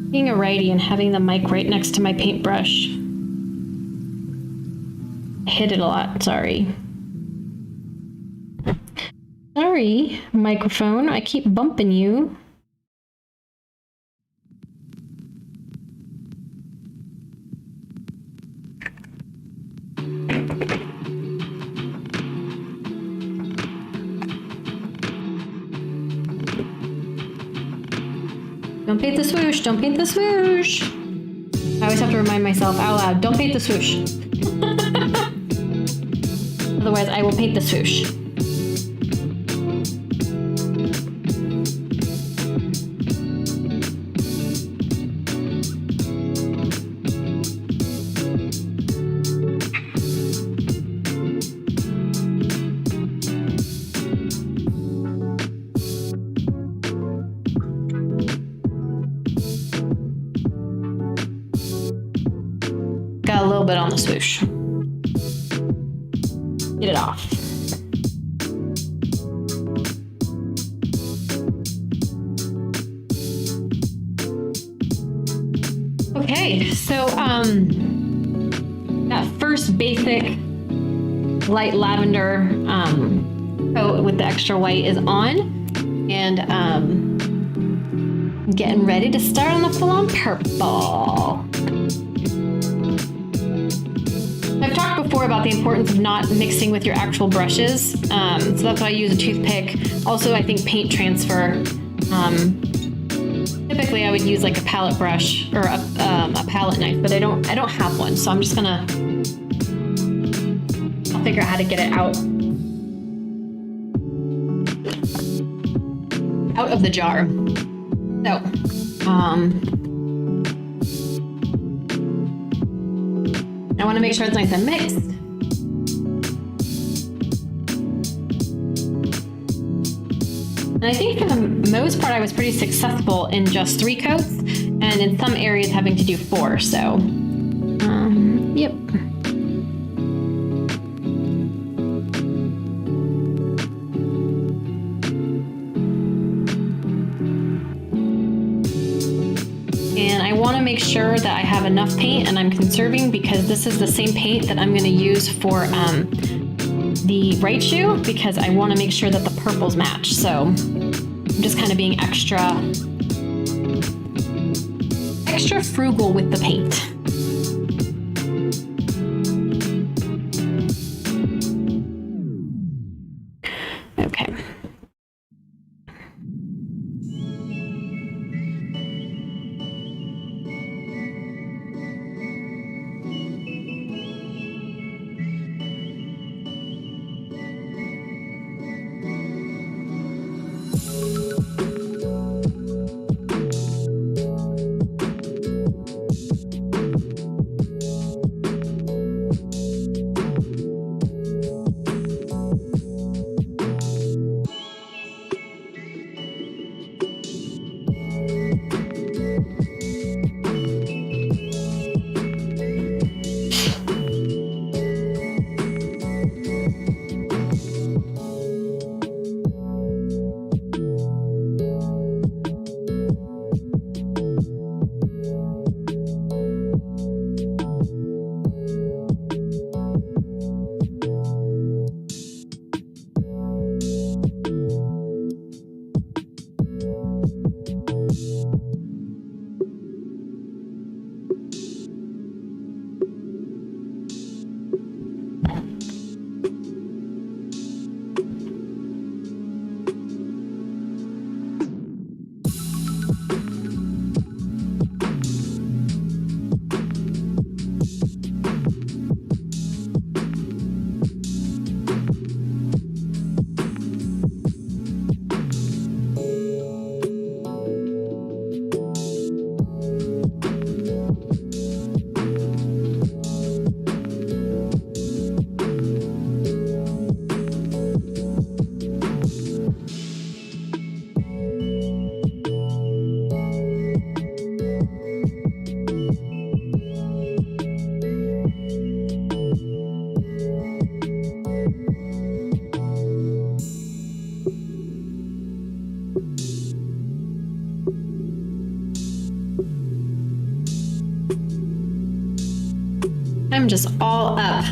Being a righty and having the mic right next to my paintbrush, I hit it a lot. Sorry, microphone. I keep bumping you. Don't paint the swoosh, don't paint the swoosh. I always have to remind myself out loud, don't paint the swoosh. Otherwise, I will paint the swoosh. Got a little bit on the swoosh. Get it off. Okay, so that first basic light lavender coat with the extra white is on, and getting ready to start on the full-on purple. I've talked before about the importance of not mixing with your actual brushes, so that's why I use a toothpick. Also, I think paint transfer Typically I would use like a palette brush or a palette knife, but I don't have one. So I'm just gonna, I'll figure out how to get it out of the jar. So, I want to make sure it's nice and mixed. And I think for the most part, I was pretty successful in just 3 coats, and in some areas having to do 4. So, yep. And I want to make sure that I have enough paint and I'm conserving, because this is the same paint that I'm going to use for the right shoe, because I want to make sure that the purples match. So I'm just kind of being extra frugal with the paint. Okay. I'm just all up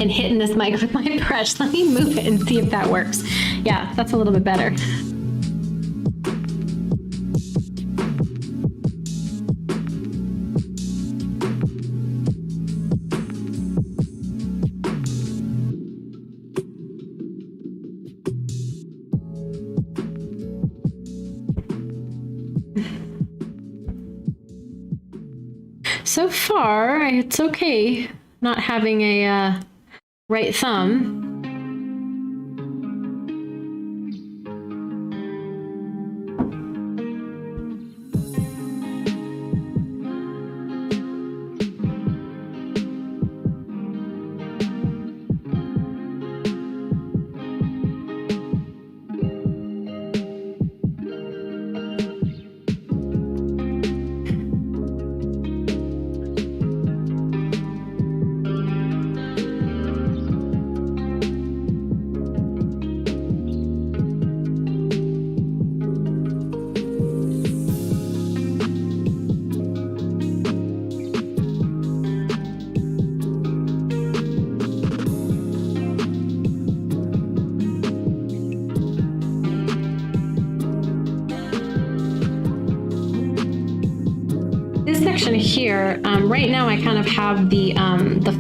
and hitting this mic with my brush. Let me move it and see if that works. Yeah, that's a little bit better. So far, it's okay not having a right thumb. This section here, right now I kind of have the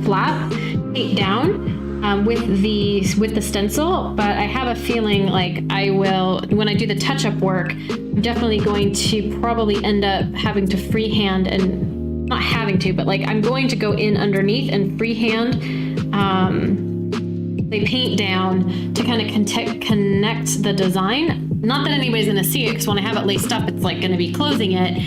flap taped down, with the stencil, but I have a feeling like I will, when I do the touch-up work, I'm definitely going to probably end up having to freehand, and not having to, but like I'm going to go in underneath and freehand the paint down to kind of connect the design. Not that anybody's going to see it, because when I have it laced up, it's like going to be closing it,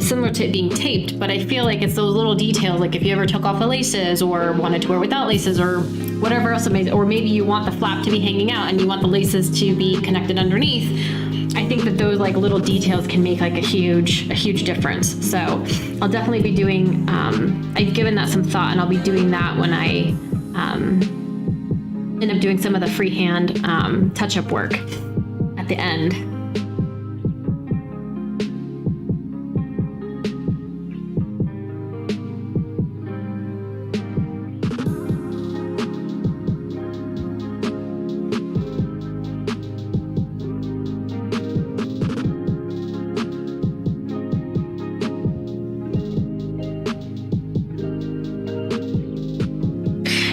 similar to it being taped. But I feel like it's those little details, like if you ever took off the laces or wanted to wear without laces or whatever else it may be, or maybe you want the flap to be hanging out and you want the laces to be connected underneath. I think that those like little details can make like a huge difference. So I'll definitely be doing, I've given that some thought, and I'll be doing that when I end up doing some of the freehand touch-up work at the end.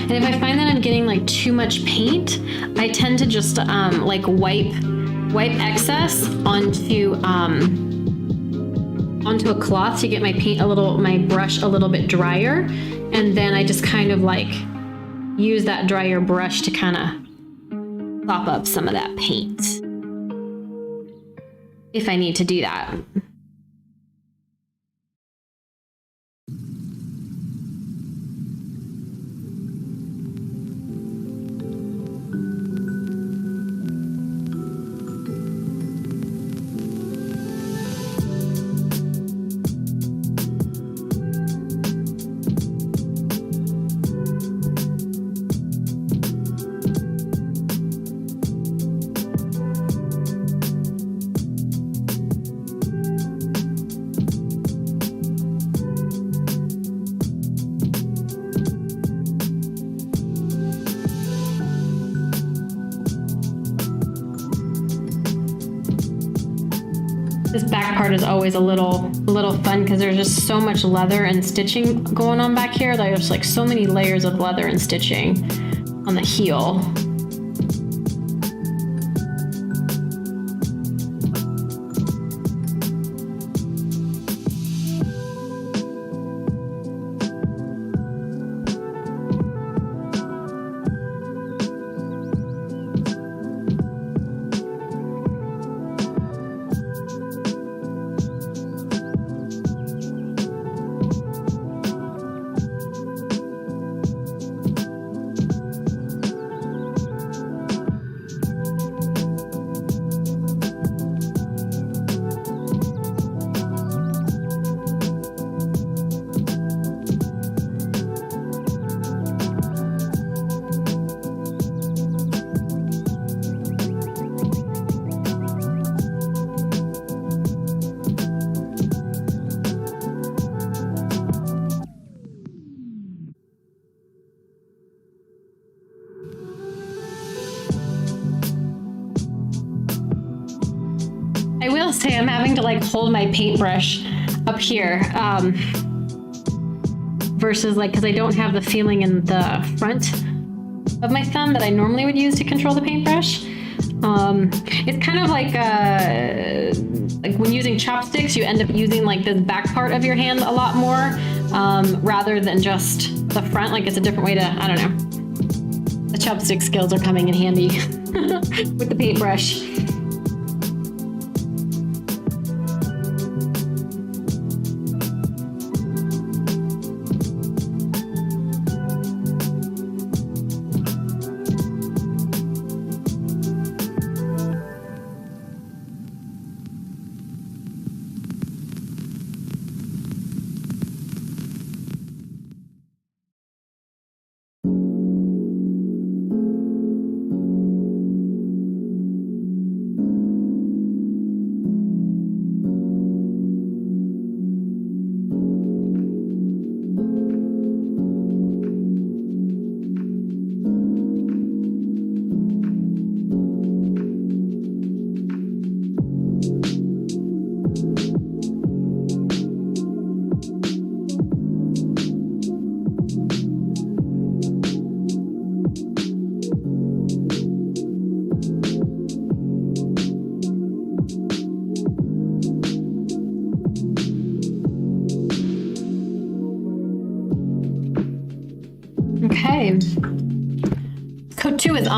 And if I find that I'm getting like too much paint, I tend to just like wipe excess onto a cloth to get my brush a little bit drier, and then I just kind of like use that drier brush to kind of sop up some of that paint if I need to do that. This back part is always a little fun because there's just so much leather and stitching going on back here. There's like so many layers of leather and stitching on the heel. I will say I'm having to like hold my paintbrush up here versus like, because I don't have the feeling in the front of my thumb that I normally would use to control the paintbrush. It's kind of like when using chopsticks, you end up using like this back part of your hand a lot more rather than just the front. Like it's a different way to, I don't know. The chopstick skills are coming in handy with the paintbrush.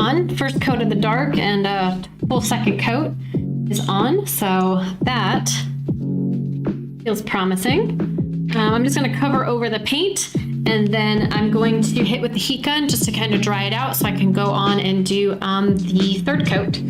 on. First coat of the dark and full second coat is on, so that feels promising. I'm just going to cover over the paint, and then I'm going to hit with the heat gun just to kind of dry it out so I can go on and do the third coat.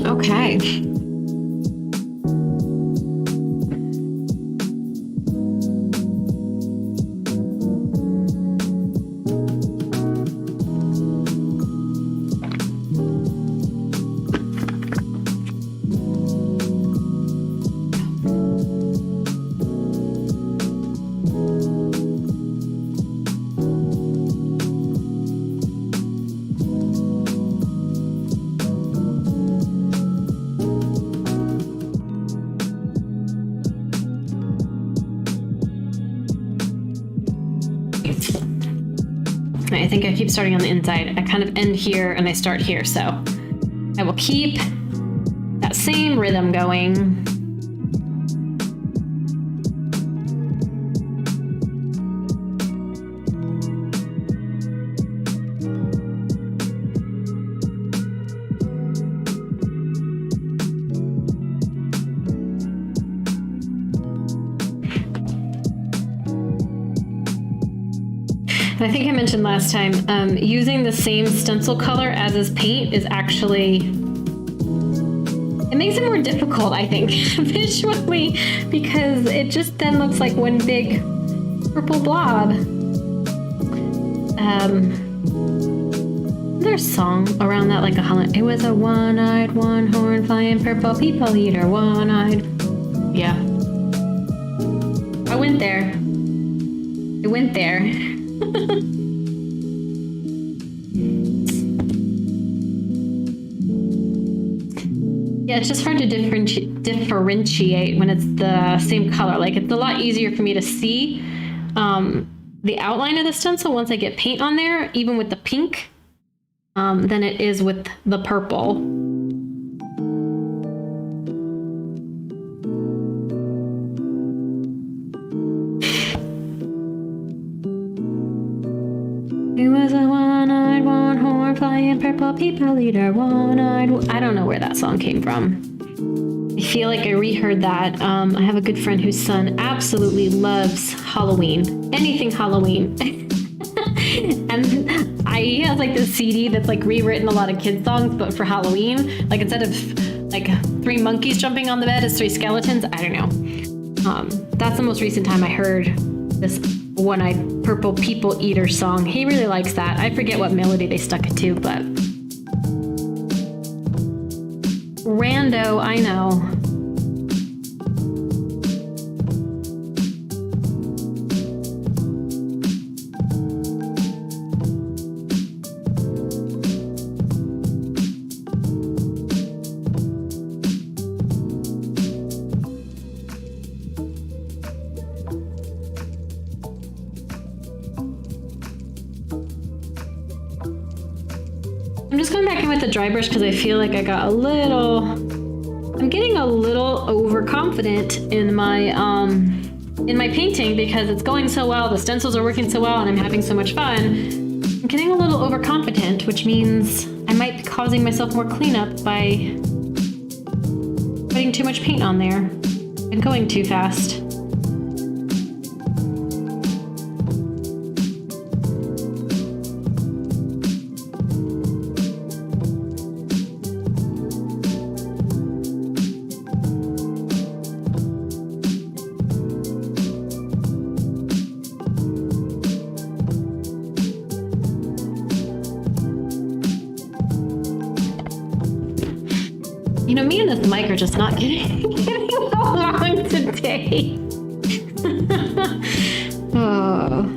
Okay. I think I keep starting on the inside. I kind of end here and I start here, so I will keep that same rhythm going. I think I mentioned last time, using the same stencil color as his paint is actually, it makes it more difficult, I think, visually, because it just then looks like one big purple blob. There's a song around that, like a Holland. It was a one-eyed, one-horn, flying purple people eater, one-eyed. Yeah. I went there. I went there. Yeah, it's just hard to differentiate when it's the same color. Like, it's a lot easier for me to see the outline of the stencil once I get paint on there, even with the pink, than it is with the purple. It was a one-eyed, one-horn, flying purple people eater, one-eyed. I don't know where that song came from. I feel like I reheard that. I have a good friend whose son absolutely loves Halloween, anything Halloween. And he has like this CD that's like rewritten a lot of kids' songs, but for Halloween, like instead of like 3 monkeys jumping on the bed, it's 3 skeletons. I don't know. That's the most recent time I heard this one-eyed purple people eater song. He really likes that. I forget what melody they stuck it to, but rando, I know. just going back in with the dry brush because I feel like I got I'm getting a little overconfident in my painting because it's going so well, the stencils are working so well, and I'm having so much fun. I'm getting a little overconfident, which means I might be causing myself more cleanup by putting too much paint on there and going too fast. You know, me and this mic are just not getting along today. Oh.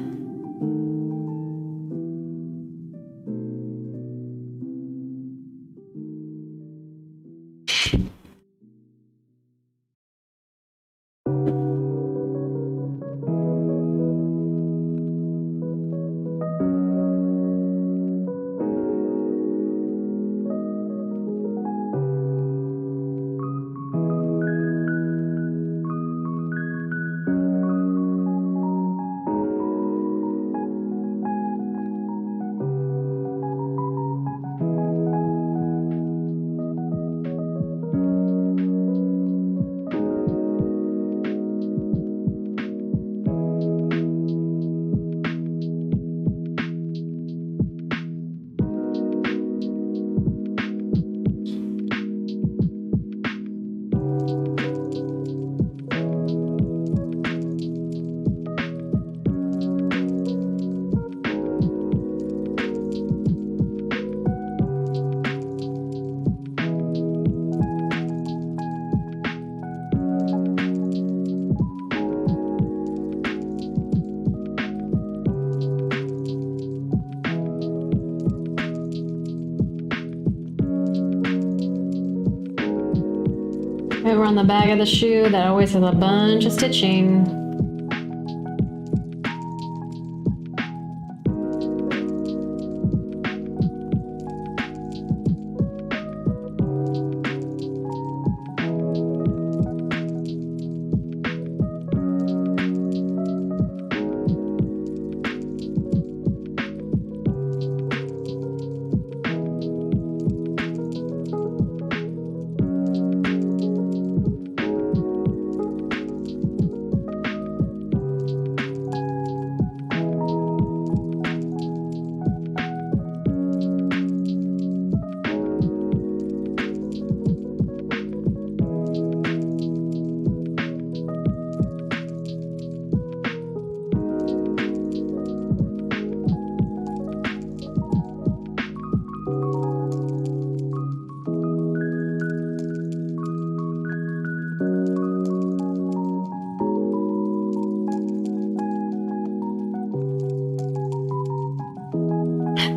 Over on the back of the shoe that always has a bunch of stitching.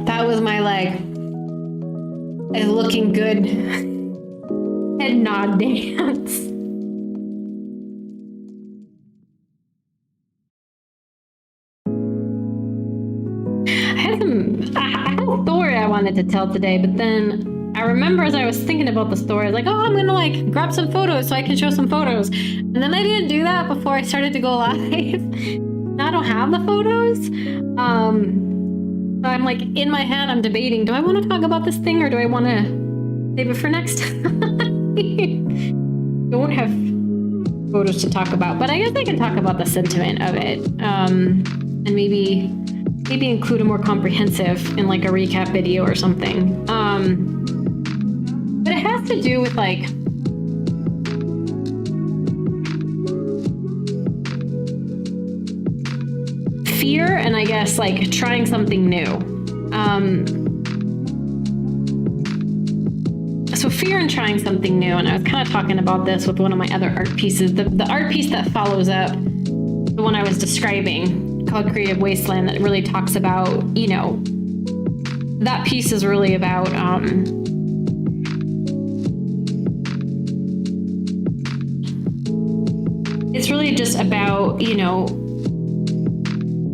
That was my is looking good head nod dance. I had a story I wanted to tell today, but then I remember as I was thinking about the story, I was like, oh, I'm gonna grab some photos so I can show some photos. And then I didn't do that before I started to go live. Now I don't have the photos. So I'm in my head, I'm debating, do I want to talk about this thing or do I want to save it for next time? Don't have photos to talk about, but I guess I can talk about the sentiment of it. And maybe include a more comprehensive in a recap video or something. But it has to do with fear and I guess trying something new. So fear and trying something new, and I was kind of talking about this with one of my other art pieces, the art piece that follows up the one I was describing called Creative Wasteland, that really talks about, that piece is really about it's really just about,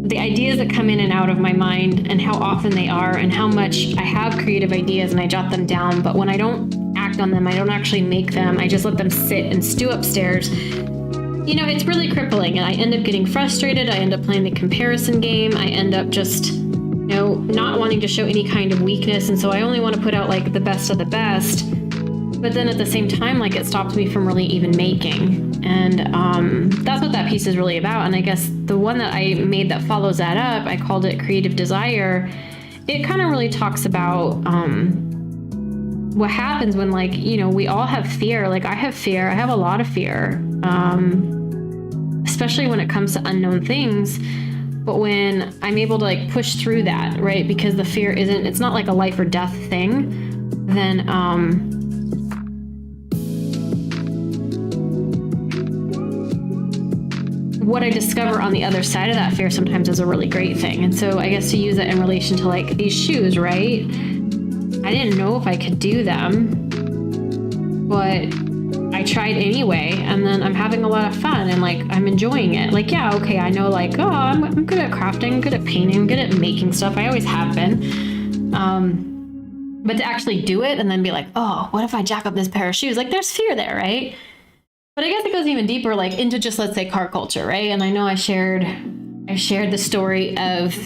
the ideas that come in and out of my mind and how often they are and how much I have creative ideas and I jot them down, but when I don't act on them, I don't actually make them, I just let them sit and stew upstairs, it's really crippling, and I end up getting frustrated. I end up playing the comparison game. I end up just, not wanting to show any kind of weakness, and so I only want to put out like the best of the best. But then at the same time, like, it stops me from really even making. And that's what that piece is really about. And I guess the one that I made that follows that up, I called it Creative Desire. It kind of really talks about what happens when, like, we all have fear. Like, I have fear. I have a lot of fear, especially when it comes to unknown things. But when I'm able to like push through that, right? Because the fear it's not like a life or death thing, then what I discover on the other side of that fear sometimes is a really great thing. And so I guess to use it in relation to like these shoes, right? I didn't know if I could do them, but I tried anyway, and then I'm having a lot of fun and like I'm enjoying it. Like, yeah, okay, I know, like, oh, I'm good at crafting, I'm good at painting, I'm good at making stuff. I always have been. But to actually do it and then be like, oh, what if I jack up this pair of shoes? Like, there's fear there, right? But I guess it goes even deeper, like into just, let's say, car culture, right? And I know I shared the story of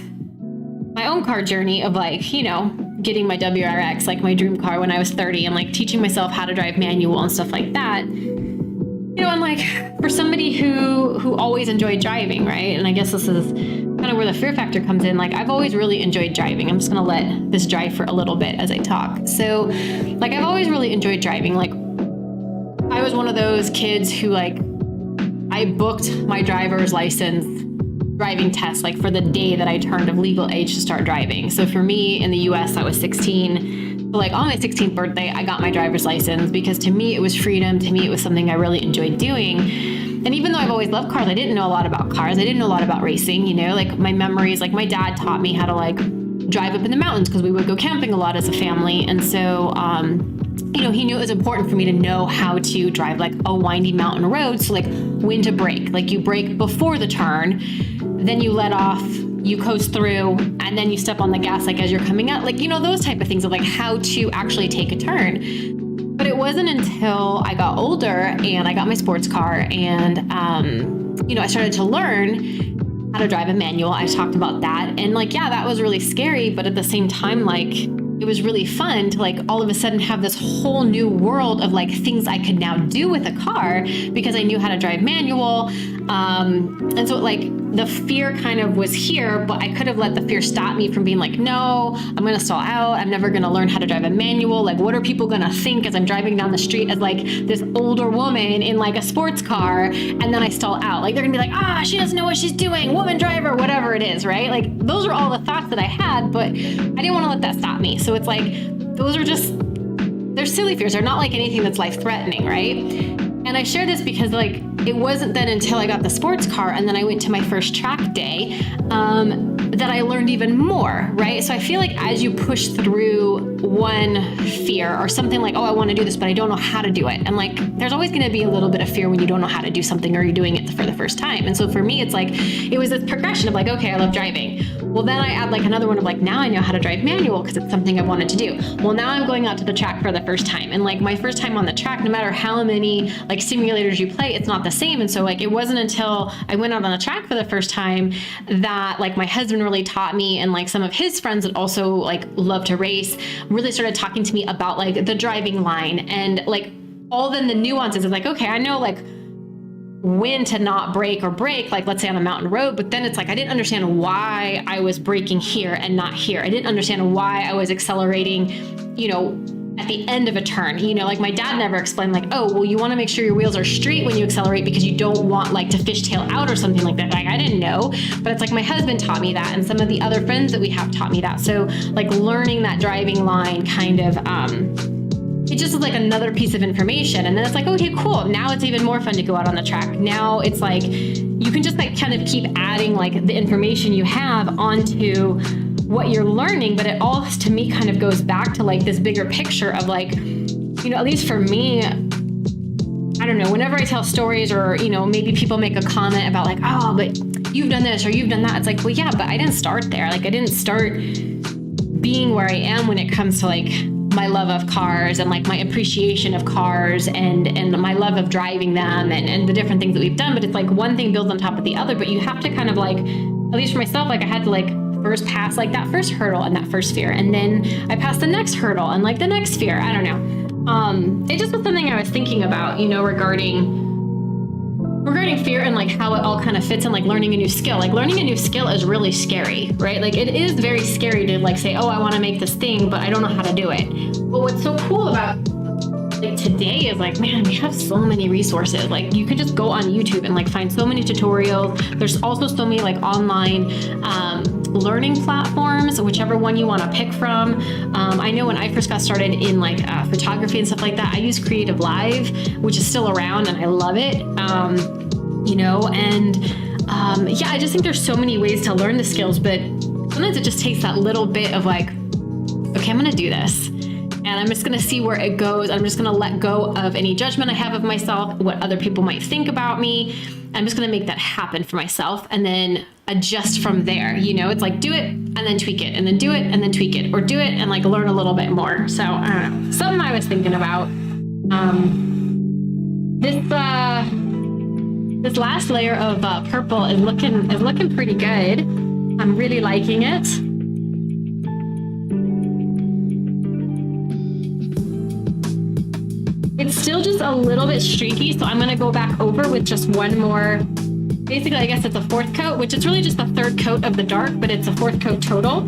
my own car journey of like, getting my WRX, like my dream car when I was 30, and like teaching myself how to drive manual and stuff like that. And like for somebody who always enjoyed driving, right? And I guess this is kind of where the fear factor comes in. Like, I've always really enjoyed driving. I'm just gonna let this drive for a little bit as I talk. So like, I've always really enjoyed driving. Like, I was one of those kids who like, I booked my driver's license driving test like for the day that I turned of legal age to start driving. So for me in the US, I was 16. So like on my 16th birthday, I got my driver's license because to me it was freedom. To me it was something I really enjoyed doing. And even though I've always loved cars, I didn't know a lot about cars. I didn't know a lot about racing, like my memories, like my dad taught me how to like drive up in the mountains because we would go camping a lot as a family. And so, he knew it was important for me to know how to drive like a windy mountain road. So like when to brake, like you brake before the turn, then you let off, you coast through, and then you step on the gas like as you're coming out, like, those type of things of like how to actually take a turn. But it wasn't until I got older and I got my sports car and, I started to learn how to drive a manual. I talked about that. And like, yeah, that was really scary. But at the same time, like, it was really fun to like all of a sudden have this whole new world of like things I could now do with a car because I knew how to drive manual. And so like the fear kind of was here, but I could have let the fear stop me from being like, no, I'm going to stall out. I'm never going to learn how to drive a manual. Like, what are people going to think as I'm driving down the street as like this older woman in like a sports car? And then I stall out. Like, they're gonna be like, she doesn't know what she's doing. Woman driver, whatever it is, right? Like, those are all the thoughts that I had, but I didn't want to let that stop me. So it's like, those are just, they're silly fears. They're not like anything that's life threatening, right? And I share this because like, it wasn't then until I got the sports car and then I went to my first track day that I learned even more, right? So I feel like as you push through one fear or something like, I want to do this, but I don't know how to do it. And like, there's always going to be a little bit of fear when you don't know how to do something or you're doing it for the first time. And so for me, it's like, it was this progression of like, okay, I love driving. Well, then I add like another one of like, now I know how to drive manual because it's something I wanted to do. Well, now I'm going out to the track for the first time. And like my first time on the track, no matter how many like simulators you play, it's not the same. And so like, it wasn't until I went out on the track for the first time that like my husband really taught me, and like some of his friends that also like love to race really started talking to me about like the driving line and like all then the nuances of like, okay, I know like when to not brake or brake, like let's say on a mountain road, but then it's like I didn't understand why I was braking here and not here. I didn't understand why I was accelerating, at the end of a turn. Like my dad never explained like, oh, well, you want to make sure your wheels are straight when you accelerate because you don't want like to fishtail out or something like that. Like I didn't know, but it's like my husband taught me that, and some of the other friends that we have taught me that. So like learning that driving line kind of it just is like another piece of information. And then it's like, okay, cool. Now it's even more fun to go out on the track. Now it's like, you can just like kind of keep adding like the information you have onto what you're learning. But it all to me kind of goes back to like this bigger picture of like, at least for me, I don't know, whenever I tell stories or, maybe people make a comment about like, oh, but you've done this or you've done that. It's like, well, yeah, but I didn't start there. Like I didn't start being where I am when it comes to like my love of cars and like my appreciation of cars and my love of driving them and the different things that we've done. But it's like one thing builds on top of the other, but you have to kind of like, at least for myself, like I had to like first pass like that first hurdle and that first fear. And then I passed the next hurdle and like the next fear. I don't know. It just was something I was thinking about, you know, regarding fear and like how it all kind of fits in like learning a new skill. Like learning a new skill is really scary, right? Like it is very scary to like say, oh, I want to make this thing, but I don't know how to do it. But what's so cool about like today is like, man, we have so many resources. Like you could just go on YouTube and like find so many tutorials. There's also so many like online learning platforms, whichever one you want to pick from. I know when I first got started in like photography and stuff like that, I used Creative Live, which is still around and I love it. You know, and yeah, I just think there's so many ways to learn the skills, but sometimes it just takes that little bit of like, okay, I'm going to do this. And I'm just going to see where it goes. I'm just going to let go of any judgment I have of myself, what other people might think about me. I'm just going to make that happen for myself and then adjust from there. You know, it's like do it and then tweak it and then do it and then tweak it or do it and like learn a little bit more. So I don't know, something I was thinking about. This last layer of purple is looking pretty good. I'm really liking it. It's still just a little bit streaky, so I'm gonna go back over with just one more. Basically, I guess it's a fourth coat, which is really just the third coat of the dark, but it's a fourth coat total,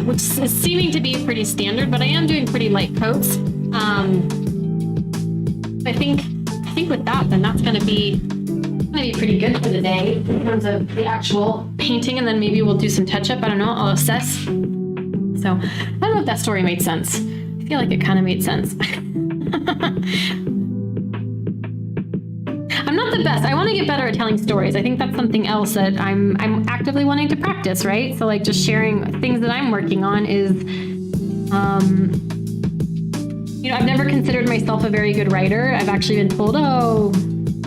which is seeming to be pretty standard, but I am doing pretty light coats. I think with that, then that's gonna be pretty good for the day in terms of the actual painting, and then maybe we'll do some touch up. I don't know, I'll assess. So I don't know if that story made sense. I feel like it kind of made sense. I'm not the best. I want to get better at telling stories. I think that's something else that I'm actively wanting to practice, right? So like just sharing things that I'm working on is, you know, I've never considered myself a very good writer. I've actually been told, oh,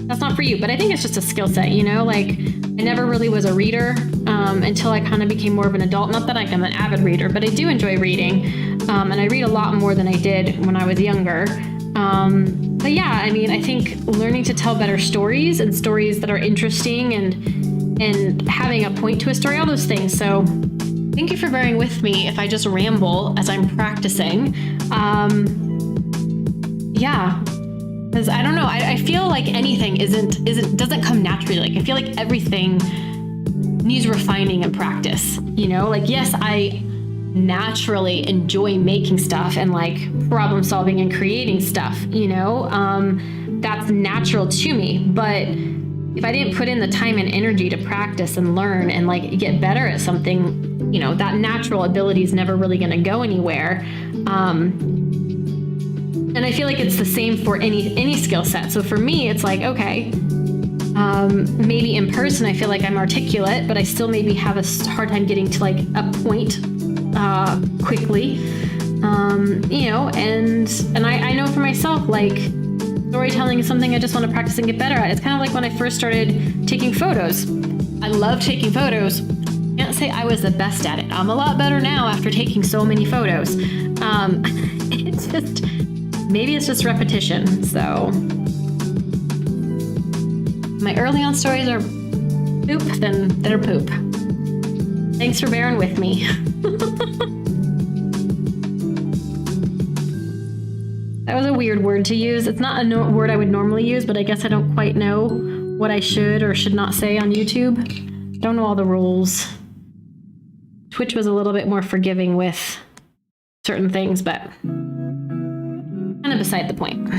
that's not for you. But I think it's just a skill set, you know, like I never really was a reader until I kind of became more of an adult. Not that like I'm an avid reader, but I do enjoy reading. And I read a lot more than I did when I was younger. But yeah, I mean, I think learning to tell better stories and stories that are interesting and having a point to a story, all those things. So thank you for bearing with me if I just ramble as I'm practicing. Yeah. Because I don't know, I feel like anything doesn't come naturally. Like I feel like everything needs refining and practice, you know? Like, yes, I naturally enjoy making stuff and like problem solving and creating stuff, you know? That's natural to me. But if I didn't put in the time and energy to practice and learn and like get better at something, you know, that natural ability is never really going to go anywhere. And I feel like it's the same for any skill set. So for me, it's like, okay, maybe in person, I feel like I'm articulate, but I still maybe have a hard time getting to like a point quickly, you know, and I know for myself, like storytelling is something I just want to practice and get better at. It's kind of like when I first started taking photos. I love taking photos. I can't say I was the best at it. I'm a lot better now after taking so many photos. It's just, maybe it's just repetition. So my early on stories are poop, then they're poop. Thanks for bearing with me. That was a weird word to use. It's not a word I would normally use, but I guess I don't quite know what I should or should not say on YouTube. I don't know all the rules. Twitch was a little bit more forgiving with certain things, but kind of beside the point.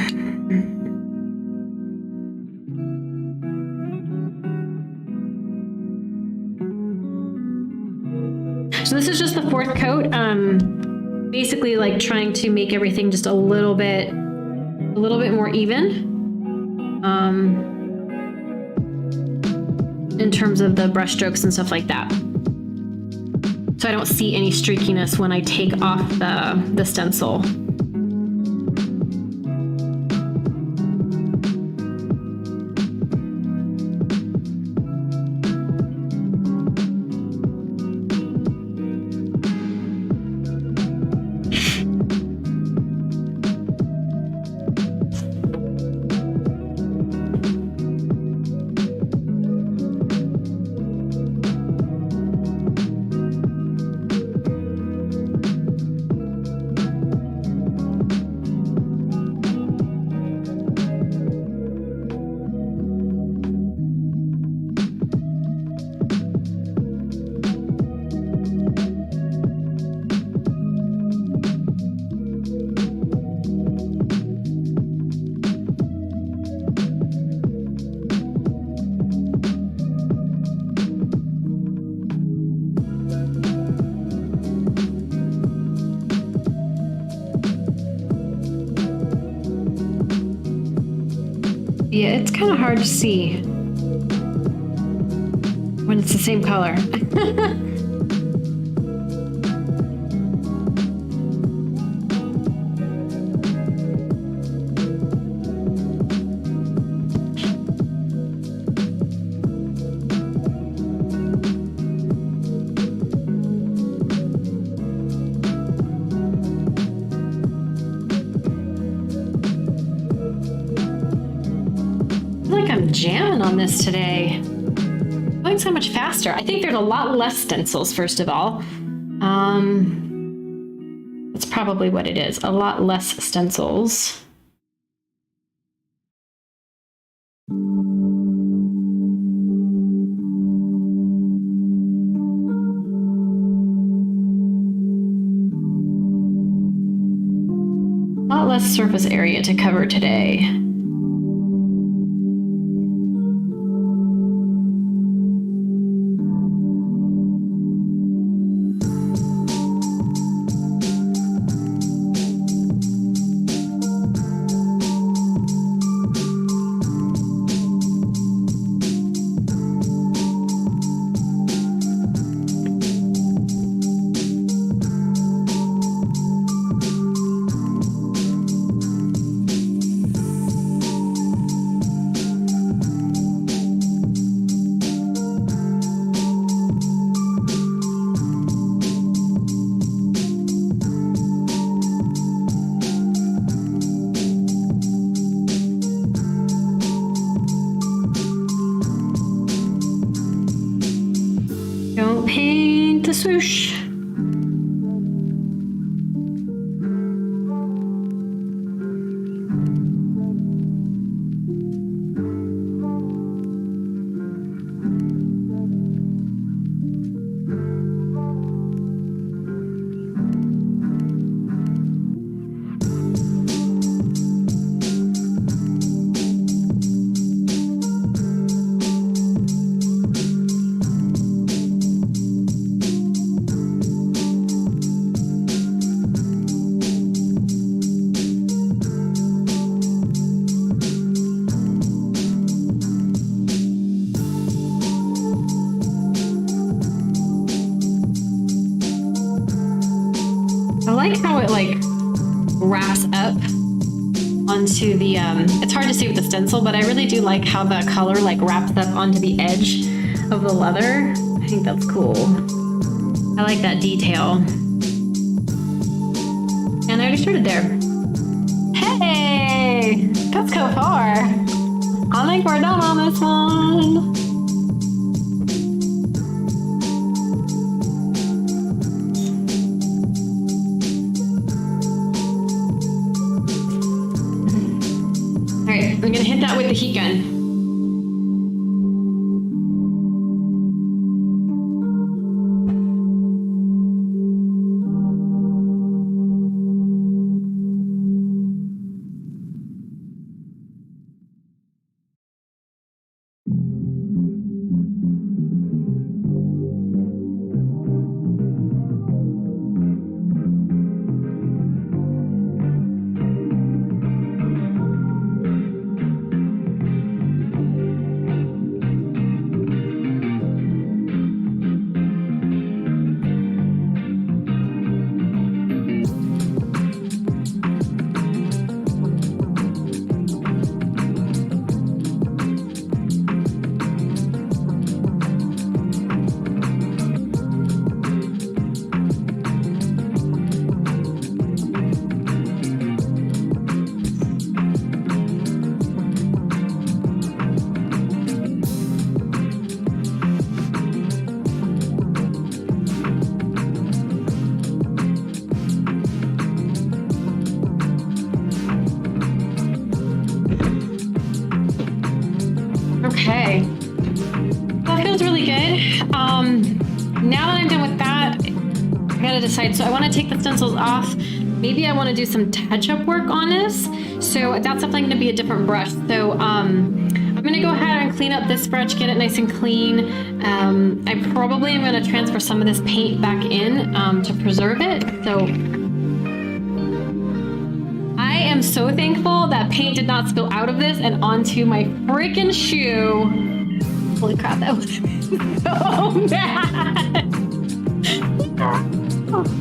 So this is just the fourth coat. Basically like trying to make everything just a little bit more even. In terms of the brush strokes and stuff like that. So I don't see any streakiness when I take off the stencil. Yeah, it's kind of hard to see when it's the same color. I'm jamming on this today. Going so much faster. I think there's a lot less stencils, first of all. That's probably what it is. A lot less stencils. A lot less surface area to cover today. Don't paint the swoosh. I like how it like wraps up onto the, it's hard to see with the stencil, but I really do like how the color like wraps up onto the edge of the leather. I think that's cool. I like that detail. And I already started there. Hey, let's go far. I think we're done on this one. I'm gonna hit that with the heat gun. Okay, that feels really good. Now that I'm done with that, I gotta decide. So I want to take the stencils off. Maybe I want to do some touch-up work on this. So that's definitely going to be a different brush. So I'm going to go ahead and clean up this brush, get it nice and clean. I probably am going to transfer some of this paint back in to preserve it. So I am am so thankful that paint did not spill out of this and onto my freaking shoe. Holy crap, that was so bad.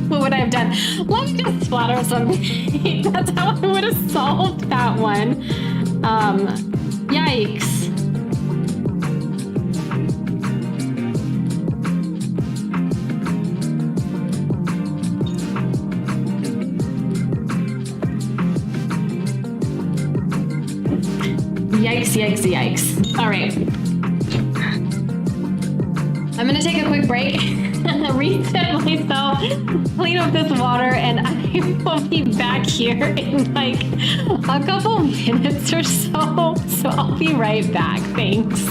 What would I have done? Let me just splatter some paint. That's how I would have solved that one. Yikes. Yikes, yikes, yikes. All right. I'm gonna take a quick break, reset myself, clean up this water, and I will be back here in like a couple minutes or so. So I'll be right back. Thanks.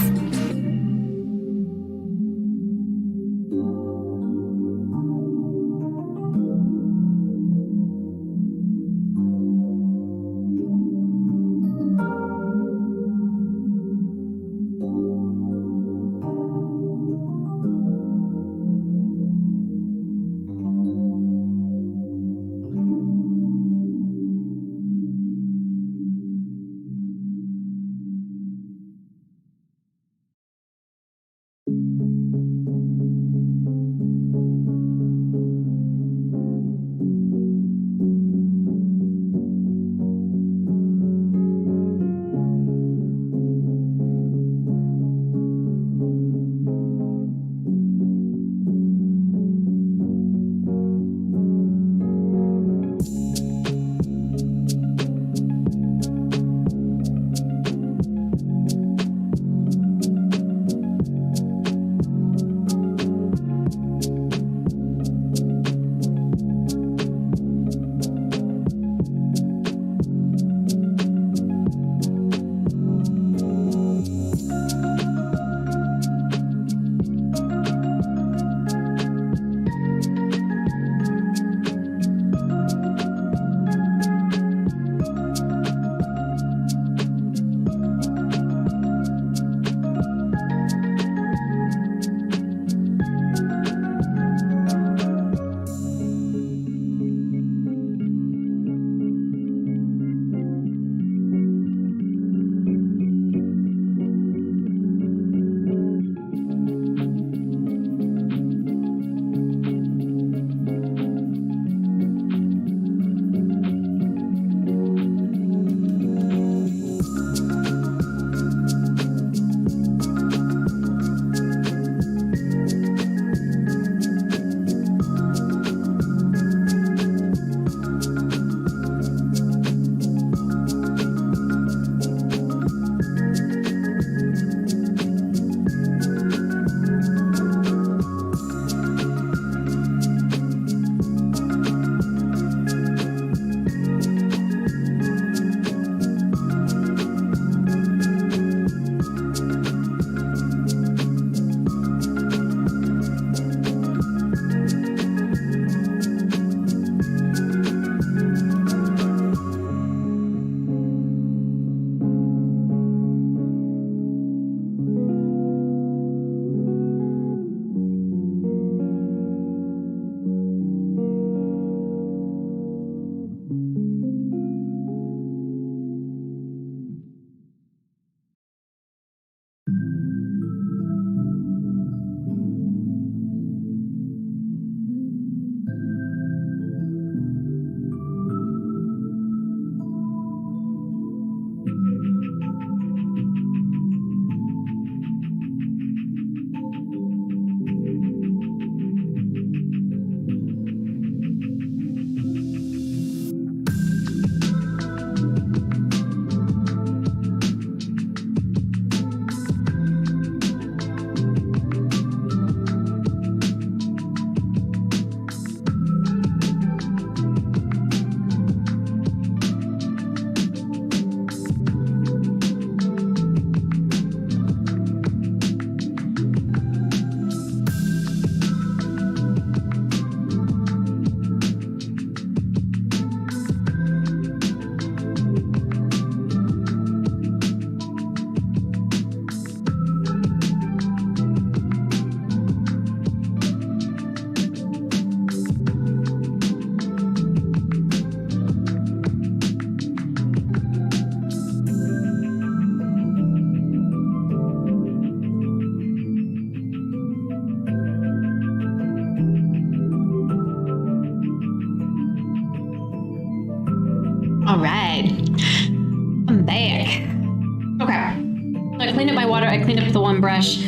cleaned up my water. I cleaned up the one brush.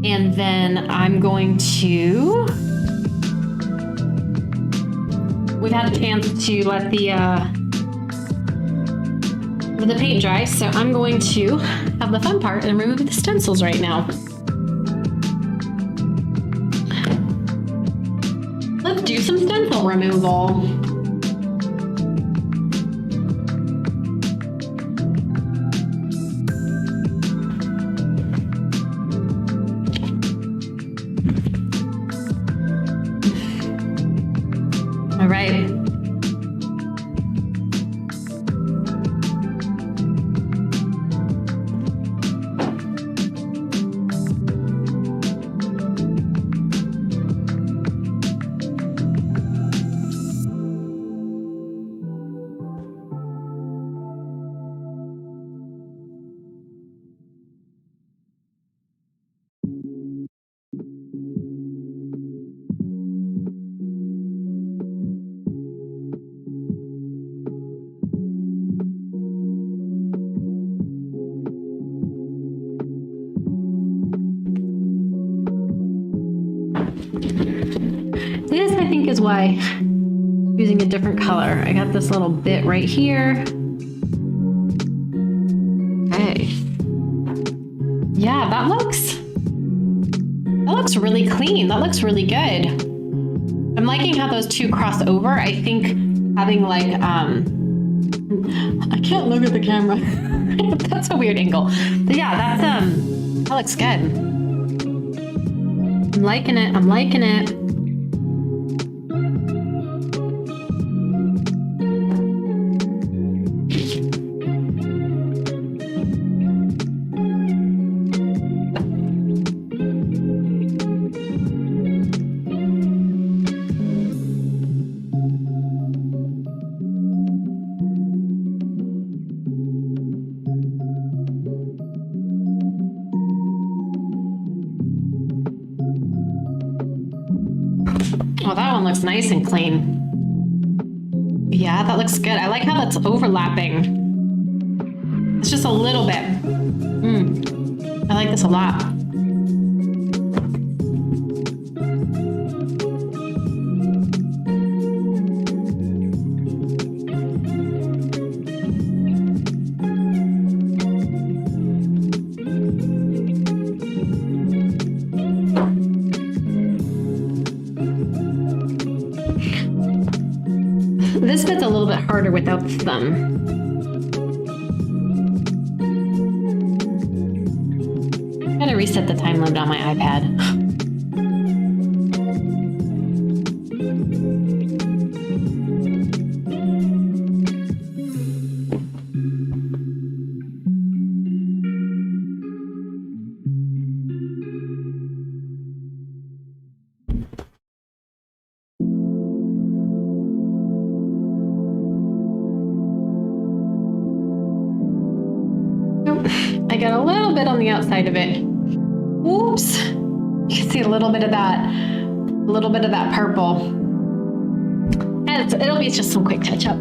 And then I'm going to... We've had a chance to let the paint dry, so I'm going to have the fun part and remove the stencils right now. Let's do some stencil removal. All right. This, I think, is why I'm using a different color. I got this little bit right here. Okay. Yeah, that looks really clean. That looks really good. I'm liking how those two cross over. I think having like, I can't look at the camera. That's a weird angle. But yeah, that looks good. I'm liking it. I'm liking it. Oh, that one looks nice and clean. Yeah, that looks good. I like how that's overlapping. It's just a little bit. I like this a lot. This bit's a little bit harder without the thumb. I'm gonna reset the time limit on my iPad. I got a little bit on the outside of it. Oops. You can see a little bit of that purple. And it'll be just some quick touch up.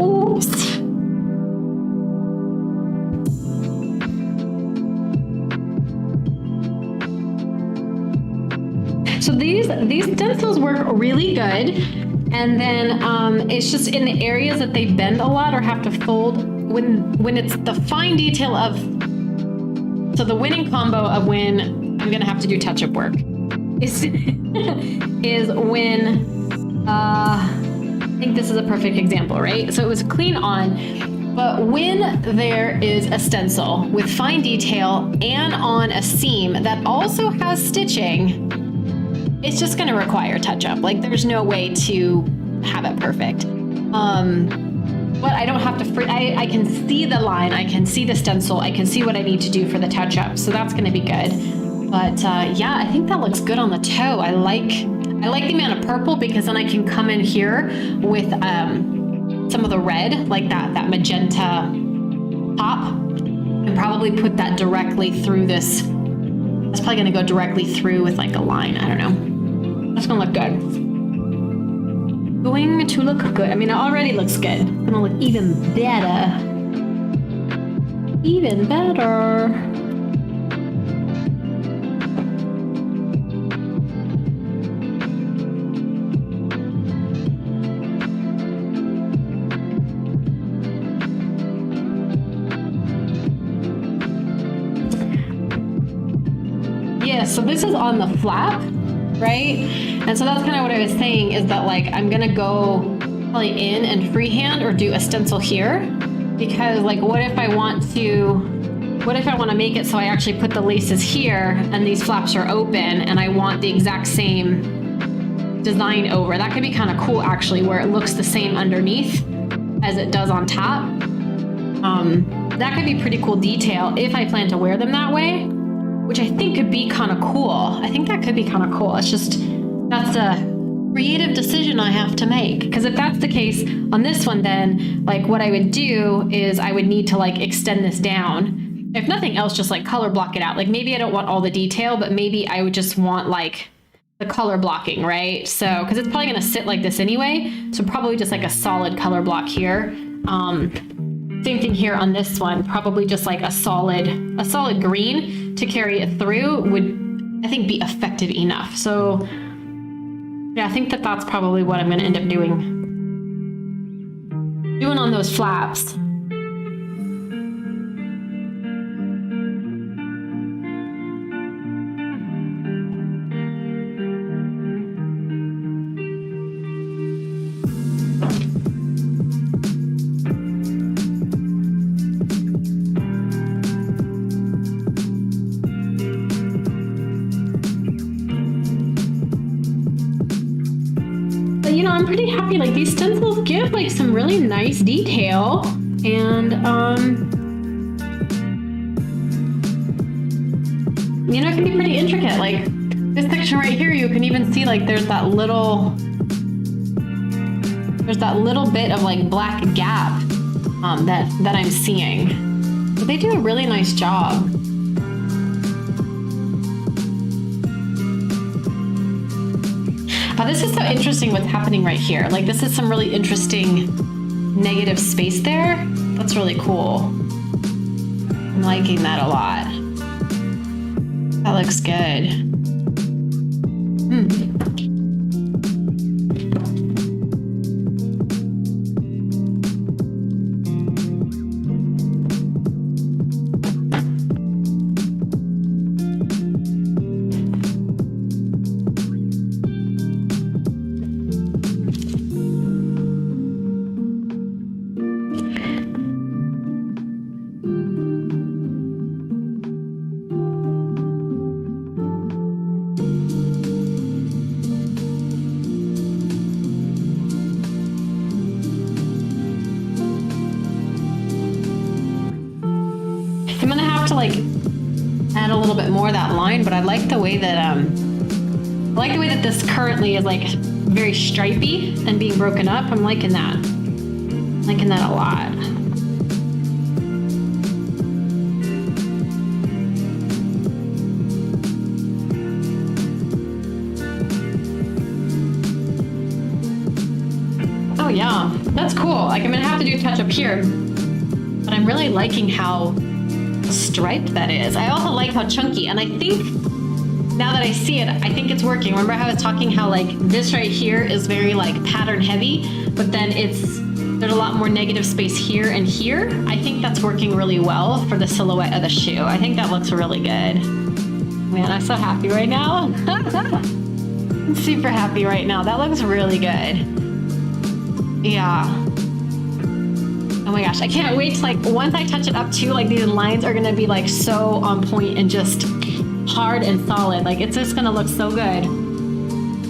Oops. So these stencils work really good. And then it's just in the areas that they bend a lot or have to fold when it's the fine detail of, so the winning combo of when I'm gonna have to do touch-up work is when, I think this is a perfect example, right? So it was clean on, but when there is a stencil with fine detail and on a seam that also has stitching, it's just gonna require touch-up. Like there's no way to have it perfect. But I don't have to, I can see the line, I can see the stencil, I can see what I need to do for the touch-up. So that's gonna be good. But yeah, I think that looks good on the toe. I like the amount of purple because then I can come in here with some of the red, like that magenta pop, and probably put that directly through this. It's probably gonna go directly through with like a line, I don't know. That's gonna look good. going to look good. I mean, it already looks good. It's gonna look even better. Even better. Yeah, so this is on the flap, right? And so that's kind of what I was saying, is that like I'm gonna go probably in and freehand or do a stencil here, because like what if I want to make it so I actually put the laces here and these flaps are open and I want the exact same design over. That could be kind of cool actually, where it looks the same underneath as it does on top. That could be pretty cool detail if I plan to wear them that way, which I think could be kind of cool. I think that could be kind of cool. It's just, that's a creative decision I have to make. Because if that's the case on this one, then like what I would do is I would need to like extend this down. If nothing else, just like color block it out. Like maybe I don't want all the detail, but maybe I would just want like the color blocking, right? So, because it's probably going to sit like this anyway. So probably just like a solid color block here. Same thing here on this one, probably just like a solid green to carry it through would, I think, be effective enough. So yeah, I think that that's probably what I'm going to end up doing on those flaps. I'm pretty happy. Like these stencils give like some really nice detail, and you know, it can be pretty intricate. Like this section right here, you can even see like there's that little bit of like black gap that I'm seeing. But they do a really nice job. This is so interesting what's happening right here. Like this is some really interesting negative space there. That's really cool. I'm liking that a lot. That looks good. I'm gonna have to like add a little bit more of that line, but I like the way that this currently is like very stripy and being broken up. I'm liking that. Liking that a lot. Oh yeah, that's cool. Like I'm gonna have to do a touch up here, but I'm really liking how striped that is. I also like how chunky, and I think now that I see it, I think it's working. Remember how I was talking how like this right here is very like pattern heavy, but then there's a lot more negative space here and here. I think that's working really well for the silhouette of the shoe. I think that looks really good. Man, I'm so happy right now. I'm super happy right now. That looks really good. Yeah. Oh my gosh, I can't wait to like, once I touch it up too, like these lines are gonna be like so on point and just hard and solid. Like it's just gonna look so good.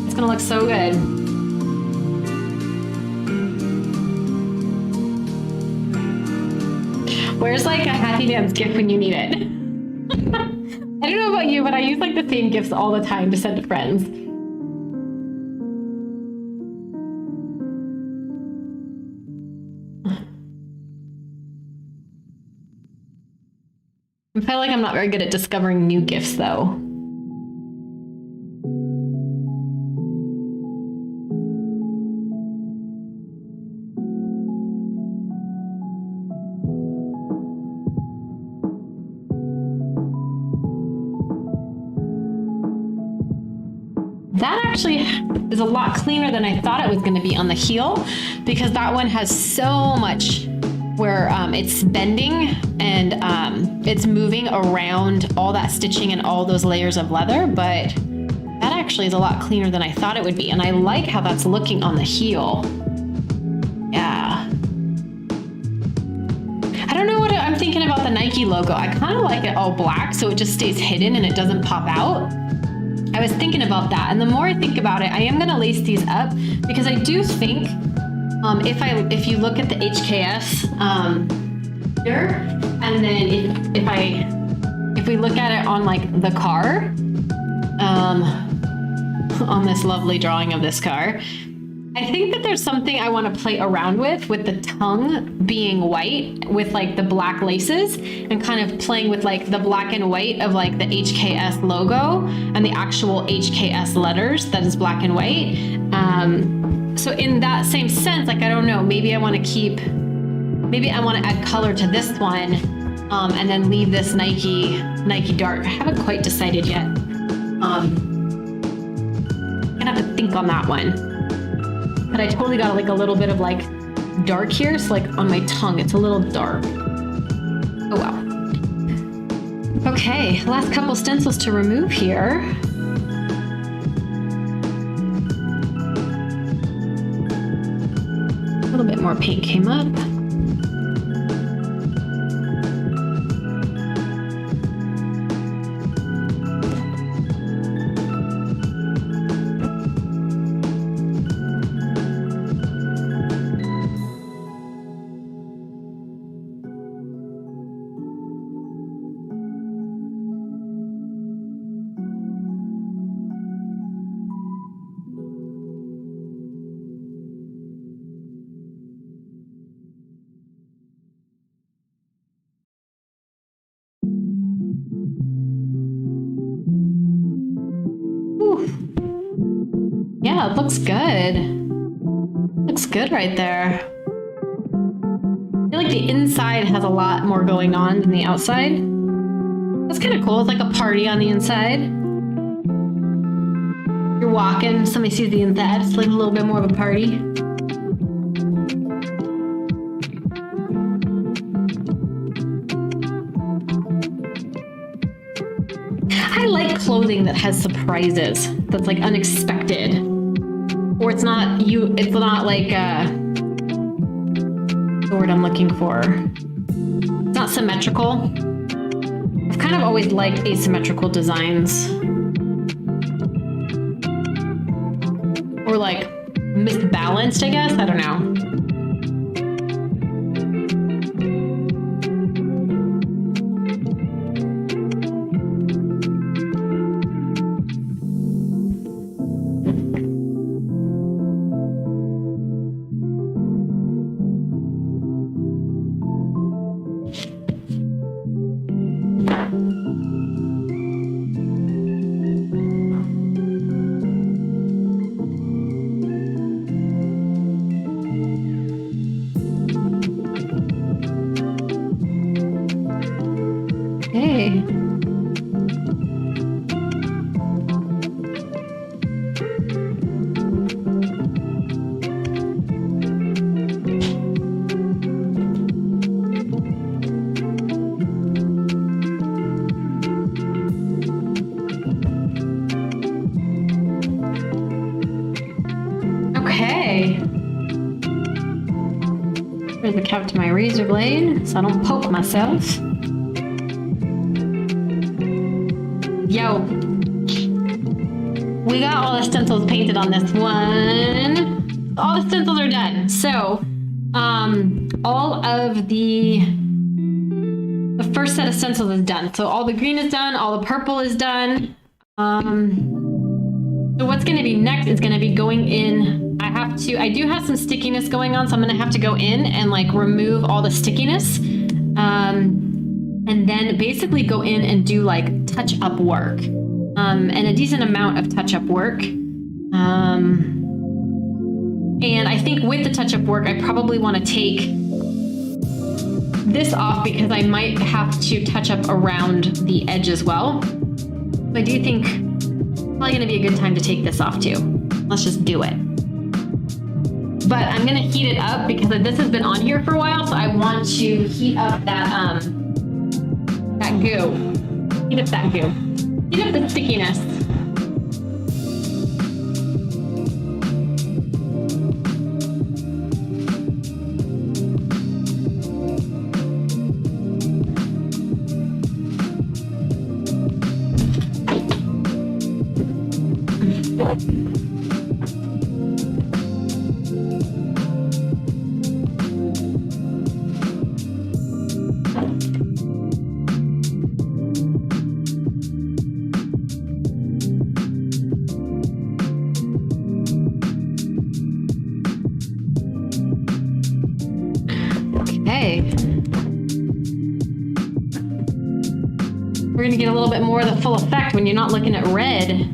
It's gonna look so good. Where's like a happy dance gift when you need it? I don't know about you, but I use like the same gifts all the time to send to friends. I feel like I'm not very good at discovering new gifts though. that actually is a lot cleaner than I thought it was going to be on the heel, because that one has so much where it's bending and it's moving around all that stitching and all those layers of leather, but that actually is a lot cleaner than I thought it would be. And I like how that's looking on the heel. Yeah. I don't know what I'm thinking about the Nike logo. I kind of like it all black so it just stays hidden and it doesn't pop out. I was thinking about that. And the more I think about it, I am gonna lace these up because I do think if you look at the HKS here, and then if we look at it on like the car, on this lovely drawing of this car, I think that there's something I want to play around with the tongue being white with like the black laces, and kind of playing with like the black and white of like the HKS logo and the actual HKS letters that is black and white. So in that same sense, like, I don't know, maybe I want to add color to this one, and then leave this Nike dark. I haven't quite decided yet. I'm gonna have to think on that one. But I totally got like a little bit of like dark here. So like on my tongue, it's a little dark. Oh wow. Okay, last couple stencils to remove here. A little bit more paint came up. Yeah, it looks good. Looks good right there. I feel like the inside has a lot more going on than the outside. That's kind of cool. It's like a party on the inside. You're walking, somebody sees the inside. It's like a little bit more of a party. I like clothing that has surprises, that's like unexpected. Or it's not like the word I'm looking for. It's not symmetrical. I've kind of always liked asymmetrical designs. Or like misbalanced, I guess. I don't know. There's the cap to my razor blade so I don't poke myself. Yo, we got all the stencils painted on this one. All the stencils are done. So, all of the first set of stencils is done. So all the green is done, all the purple is done. So what's going to be next is going to be going in. I do have some stickiness going on, so I'm going to have to go in and like remove all the stickiness. And then basically go in and do like touch-up work. And a decent amount of touch-up work. And I think with the touch-up work, I probably want to take this off because I might have to touch up around the edge as well. So I do think probably gonna be a good time to take this off too. Let's just do it. But I'm gonna heat it up because this has been on here for a while, so I want to heat up that goo. Heat up that goo. Heat up the stickiness. We're gonna get a little bit more of the full effect when you're not looking at red.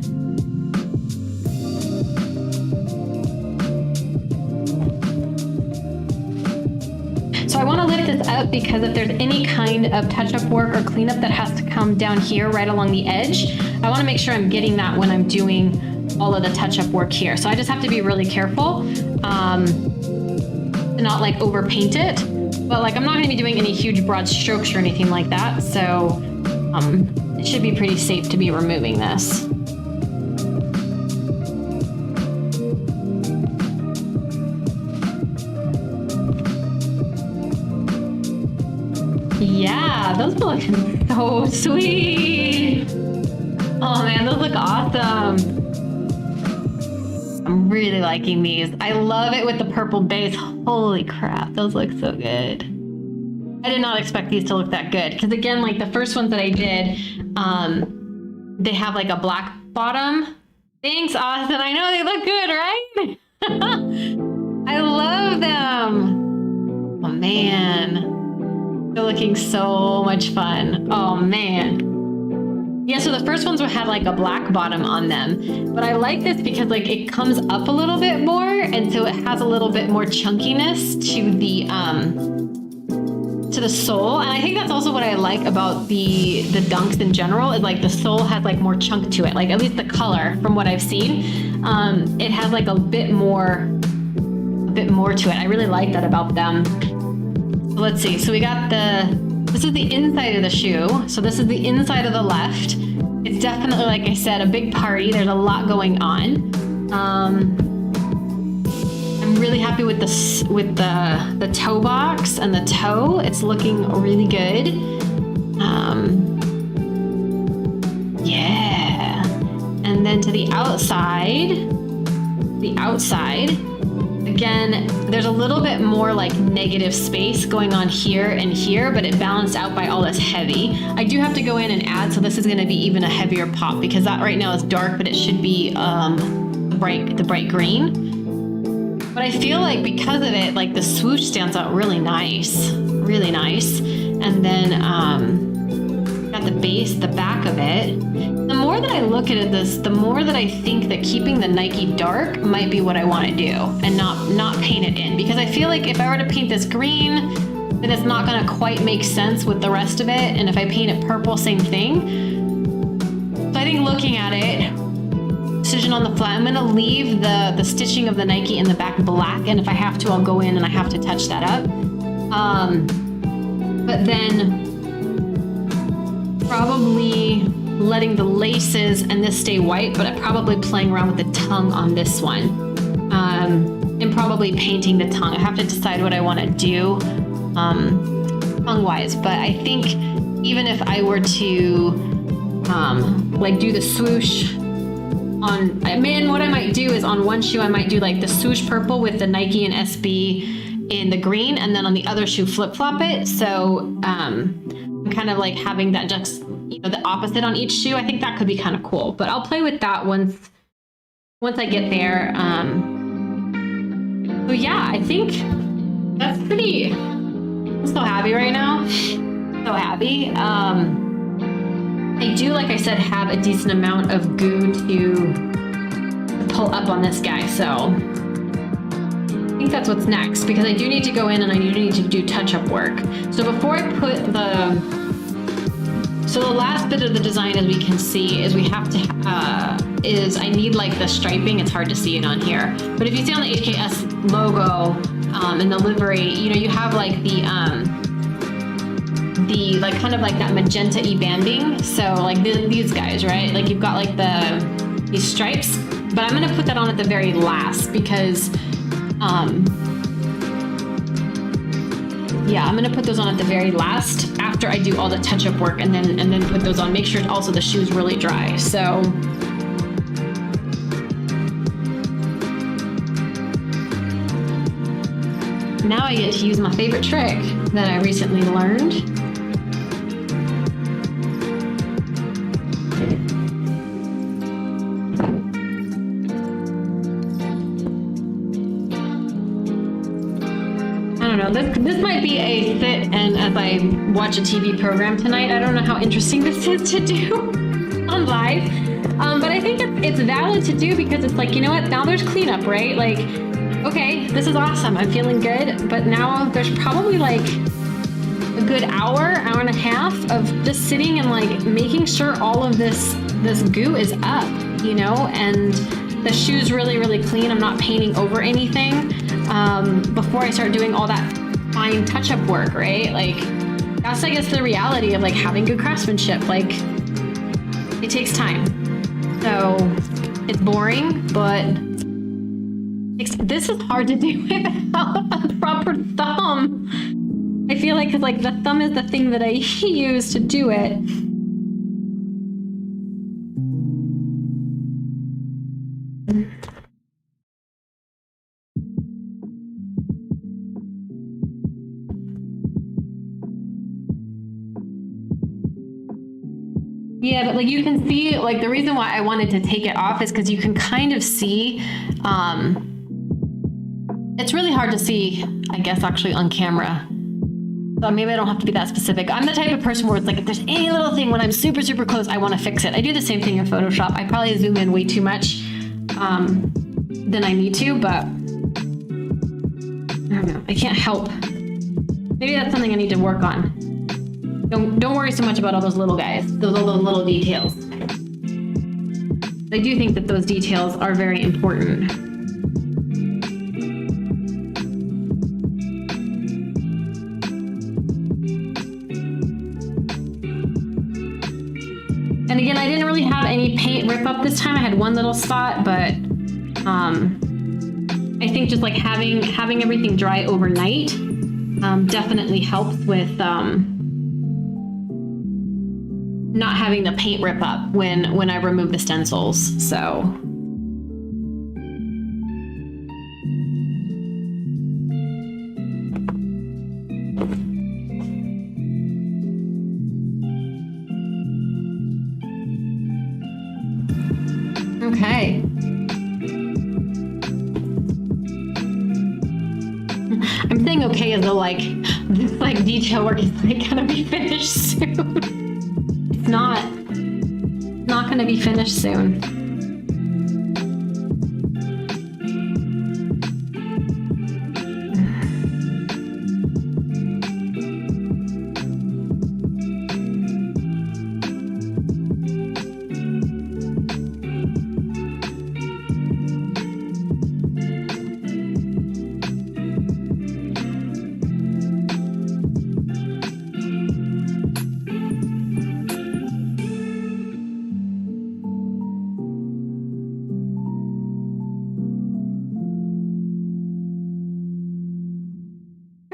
So I wanna lift this up because if there's any kind of touch-up work or cleanup that has to come down here right along the edge, I wanna make sure I'm getting that when I'm doing all of the touch-up work here. So I just have to be really careful to not like overpaint it. But like I'm not gonna be doing any huge broad strokes or anything like that. So it should be pretty safe to be removing this. Yeah, those look so sweet. Oh man, those look awesome. I'm really liking these. I love it with the purple base. Holy crap, those look so good. I did not expect these to look that good. Because again, like the first ones that I did, they have like a black bottom. Thanks, Austin. I know they look good, right? I love them. Oh man. They're looking so much fun. Oh man. Yeah, so the first ones had like a black bottom on them, but I like this because like it comes up a little bit more, and so it has a little bit more chunkiness to the sole. And I think that's also what I like about the dunks in general, is like the sole has like more chunk to it, like at least the color from what I've seen. It has like a bit more to it. I really like that about them. So let's see, so we got this is the inside of the shoe. So this is the inside of the left. It's definitely, like I said, a big party. There's a lot going on. I'm really happy with the toe box and the toe. It's looking really good. Yeah. And then to the outside, again, there's a little bit more like negative space going on here and here, but it balanced out by all this heavy. I do have to go in and add, so this is gonna be even a heavier pop because that right now is dark, but it should be the bright green. But I feel like because of it, like the swoosh stands out really nice. And then got the base, the back of it. The more that I look at this, the more that I think that keeping the Nike dark might be what I want to do and not paint it in, because I feel like if I were to paint this green, then it's not going to quite make sense with the rest of it. And if I paint it purple, same thing. So I think looking at it, decision on the fly, I'm going to leave the stitching of the Nike in the back black, and if I have to, I'll go in and I have to touch that up. But then probably letting the laces and this stay white, but I'm probably playing around with the tongue on this one, and probably painting the tongue. I have to decide what I want to do tongue-wise, but I think even if I were to like do the swoosh on, what I might do is on one shoe I might do like the swoosh purple with the Nike and SB in the green, and then on the other shoe flip-flop it. So I'm kind of like having that just, the opposite on each shoe. I think that could be kind of cool, but I'll play with that once I get there. So yeah, I think that's pretty, I'm so happy right now. So happy. I do, like I said, have a decent amount of goo to pull up on this guy, so I think that's what's next, because I do need to go in and I do need to do touch-up work. So before I put the So the last bit of the design, as we can see, is we have to, I need like the striping. It's hard to see it on here. But if you see on the HKS logo in the livery, you know, you have like the like kind of like that magenta-y banding. So like these guys, right? Like you've got like these stripes, but I'm gonna put that on at the very last because, yeah, I'm gonna put those on at the very last after I do all the touch-up work, and then put those on. Make sure also the shoe's really dry. So now I get to use my favorite trick that I recently learned. I don't know, this might be a sit and as I watch a TV program tonight. I don't know how interesting this is to do on live, but I think it's valid to do because it's like, you know what, now there's cleanup, right? Like, okay, this is awesome, I'm feeling good, but now there's probably like a good hour and a half of just sitting and like making sure all of this goo is up, you know, and the shoe's really, really clean. I'm not painting over anything before I start doing all that fine touch-up work, right? Like, that's, I guess, the reality of like having good craftsmanship. Like, it takes time. So it's boring, but this is hard to do without a proper thumb. I feel like the thumb is the thing that I use to do it. Yeah, but like you can see, like the reason why I wanted to take it off is because you can kind of see, it's really hard to see, I guess, actually on camera. So maybe I don't have to be that specific. I'm the type of person where it's like, if there's any little thing when I'm super, super close, I want to fix it. I do the same thing in Photoshop. I probably zoom in way too much than I need to, but I don't know. I can't help. Maybe that's something I need to work on. Don't worry so much about all those little guys, those little details. I do think that those details are very important. And again, I didn't really have any paint rip up this time. I had one little spot, but I think just like having everything dry overnight definitely helps with not having the paint rip up when I remove the stencils. So okay. I'm saying okay as though like this like detail work is like gonna be finished soon. It's not gonna be finished soon.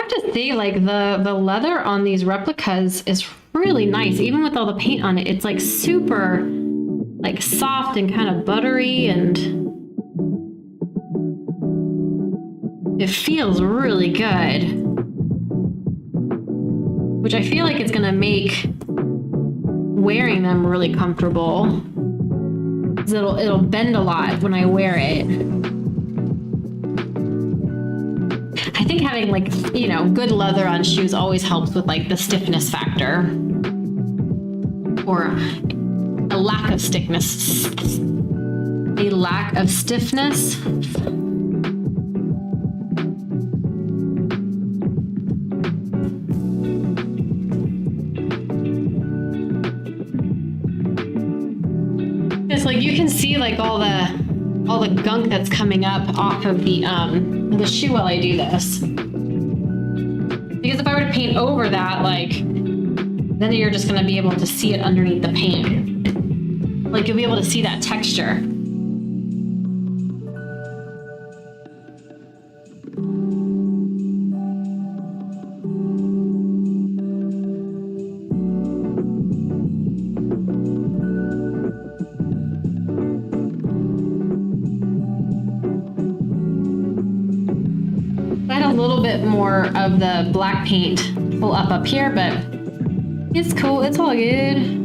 To see like the leather on these replicas is really nice. Even with all the paint on it, it's like super like soft and kind of buttery, and it feels really good, which I feel like it's gonna make wearing them really comfortable, 'cause it'll bend a lot when I wear it. I think having like, you know, good leather on shoes always helps with like the stiffness factor, or a lack of stiffness. A lack of stiffness. like you can see like all the gunk that's coming up off of the shoe while I do this. Because if I were to paint over that, like, then you're just gonna be able to see it underneath the paint. Like you'll be able to see that texture. A little bit more of the black paint pull up here, but it's cool. It's all good.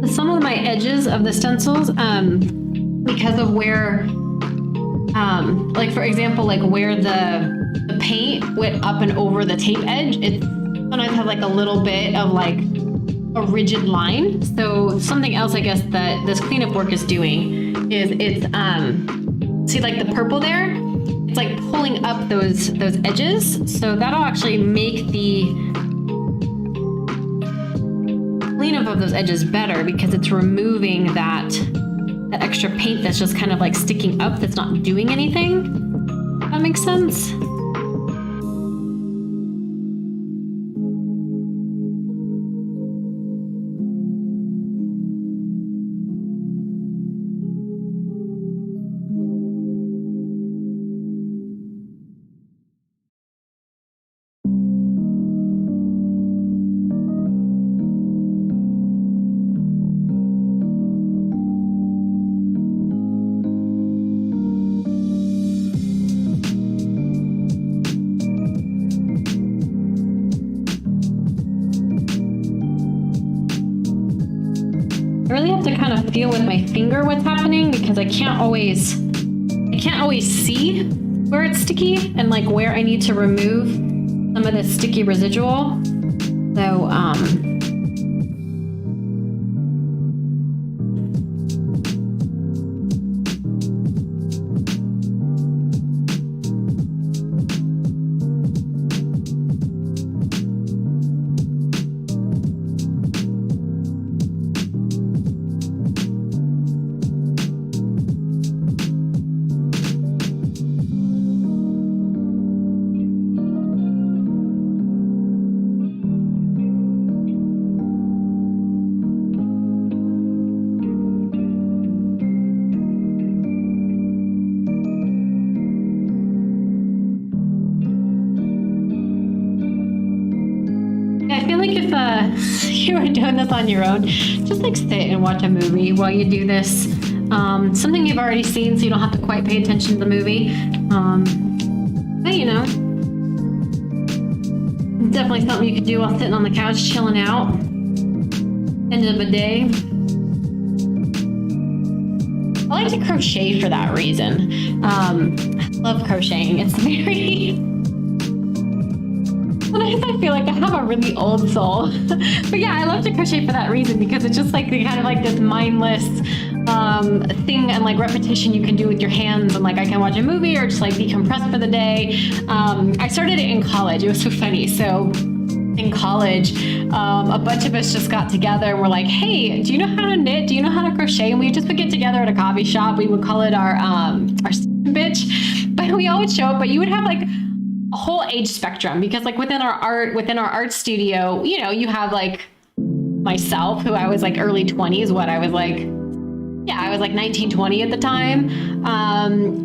Some of my edges of the stencils, because of where, like for example, like where the paint went up and over the tape edge, it sometimes have like a little bit of like a rigid line. So something else I guess that this cleanup work is doing is it's, see like the purple there? It's like pulling up those edges. So that'll actually make the cleanup of those edges better because it's removing that extra paint that's just kind of like sticking up that's not doing anything. That makes sense? I really have to kind of feel with my finger what's happening because I can't always see where it's sticky and like where I need to remove some of the sticky residual. So you were doing this on your own, just like sit and watch a movie while you do this. Something you've already seen, so you don't have to quite pay attention to the movie. But you know, definitely something you could do while sitting on the couch, chilling out. End of the day. I like to crochet for that reason. I love crocheting. It's very... Sometimes I feel like I have a really old soul. But yeah, I love to crochet for that reason, because it's just like the kind of like this mindless thing and like repetition you can do with your hands, and like I can watch a movie or just like decompress for the day. I started it in college. It was so funny. So in college, a bunch of us just got together and we're like, hey, do you know how to knit? Do you know how to crochet? And we just would get together at a coffee shop. We would call it our bitch, but we all would show up, but you would have like a whole age spectrum, because like within our art studio, you know, you have like myself, who I was like early 20s, I was like 19, 20 at the time,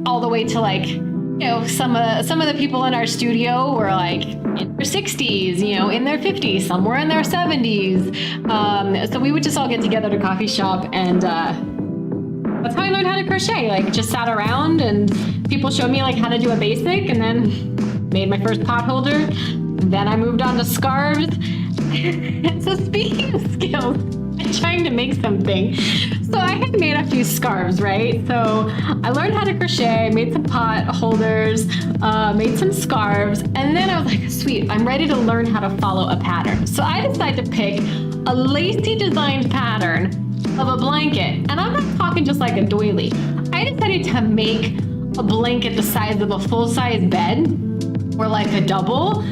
all the way to like, you know, some of the people in our studio were like in their 60s, you know, in their 50s, some were in their 70s. So we would just all get together at a coffee shop, and that's how I learned how to crochet. Like, just sat around and people showed me like how to do a basic, and then made my first pot holder. Then I moved on to scarves. So speaking of skills, I'm trying to make something. So I had made a few scarves, right? So I learned how to crochet, made some pot holders, made some scarves, and then I was like, sweet, I'm ready to learn how to follow a pattern. So I decided to pick a lacy designed pattern of a blanket. And I'm not talking just like a doily. I decided to make a blanket the size of a full-size bed, or like a double,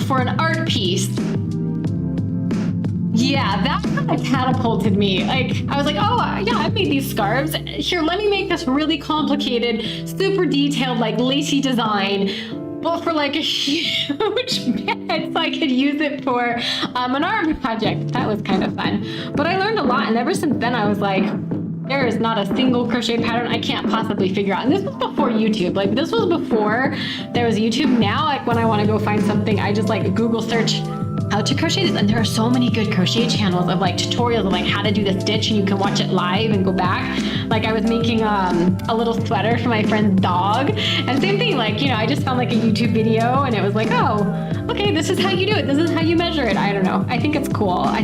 for an art piece. Yeah, that kind of catapulted me. Like, I was like, oh, yeah, I've made these scarves. Here, let me make this really complicated, super detailed, like lacy design, but for like a huge bed, so I could use it for an art project. That was kind of fun. But I learned a lot, and ever since then, I was like, there is not a single crochet pattern I can't possibly figure out. And this was before YouTube. Like, this was before there was YouTube. Now, like, when I want to go find something, I just like Google search how to crochet this, and there are so many good crochet channels of like tutorials of like how to do the stitch, and you can watch it live and go back. Like, I was making a little sweater for my friend's dog, and same thing, like, you know, I just found like a YouTube video, and it was like, oh, okay, this is how you do it, this is how you measure it. I don't know, I think it's cool. I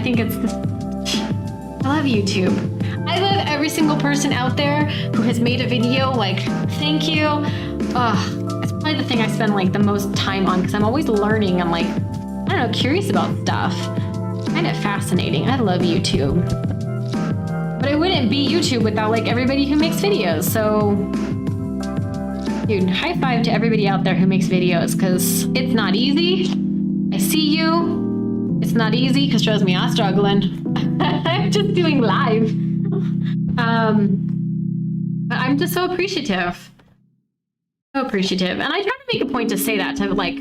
love YouTube. I love every single person out there who has made a video. Like, thank you. It's probably the thing I spend like the most time on, because I'm always learning. I'm like, I don't know, curious about stuff. I find it fascinating. I love YouTube. But it wouldn't be YouTube without like everybody who makes videos. So, dude, high five to everybody out there who makes videos, because it's not easy. I see you. It's not easy, because trust me, I'm struggling. I'm just doing live. But I'm just so appreciative. So appreciative. And I try to make a point to say that to like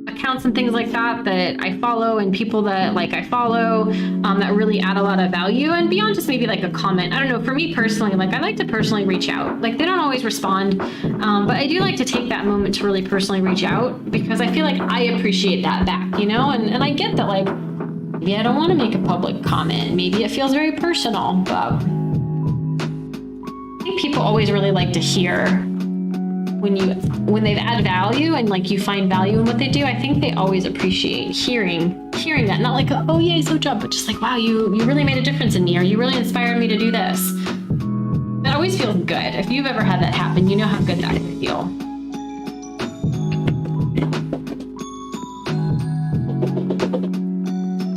accounts and things like that I follow, and people that like I follow that really add a lot of value, and beyond just maybe like a comment. I don't know, for me personally, like I like to personally reach out. Like, they don't always respond, but I do like to take that moment to really personally reach out, because I feel like I appreciate that back, you know? And I get that, like, maybe I don't want to make a public comment. Maybe it feels very personal, but I think people always really like to hear when they've added value, and like you find value in what they do. I think they always appreciate hearing that. Not like, oh yay, so job, but just like, wow, you really made a difference in me, or you really inspired me to do this. That always feels good. If you've ever had that happen, you know how good that can feel.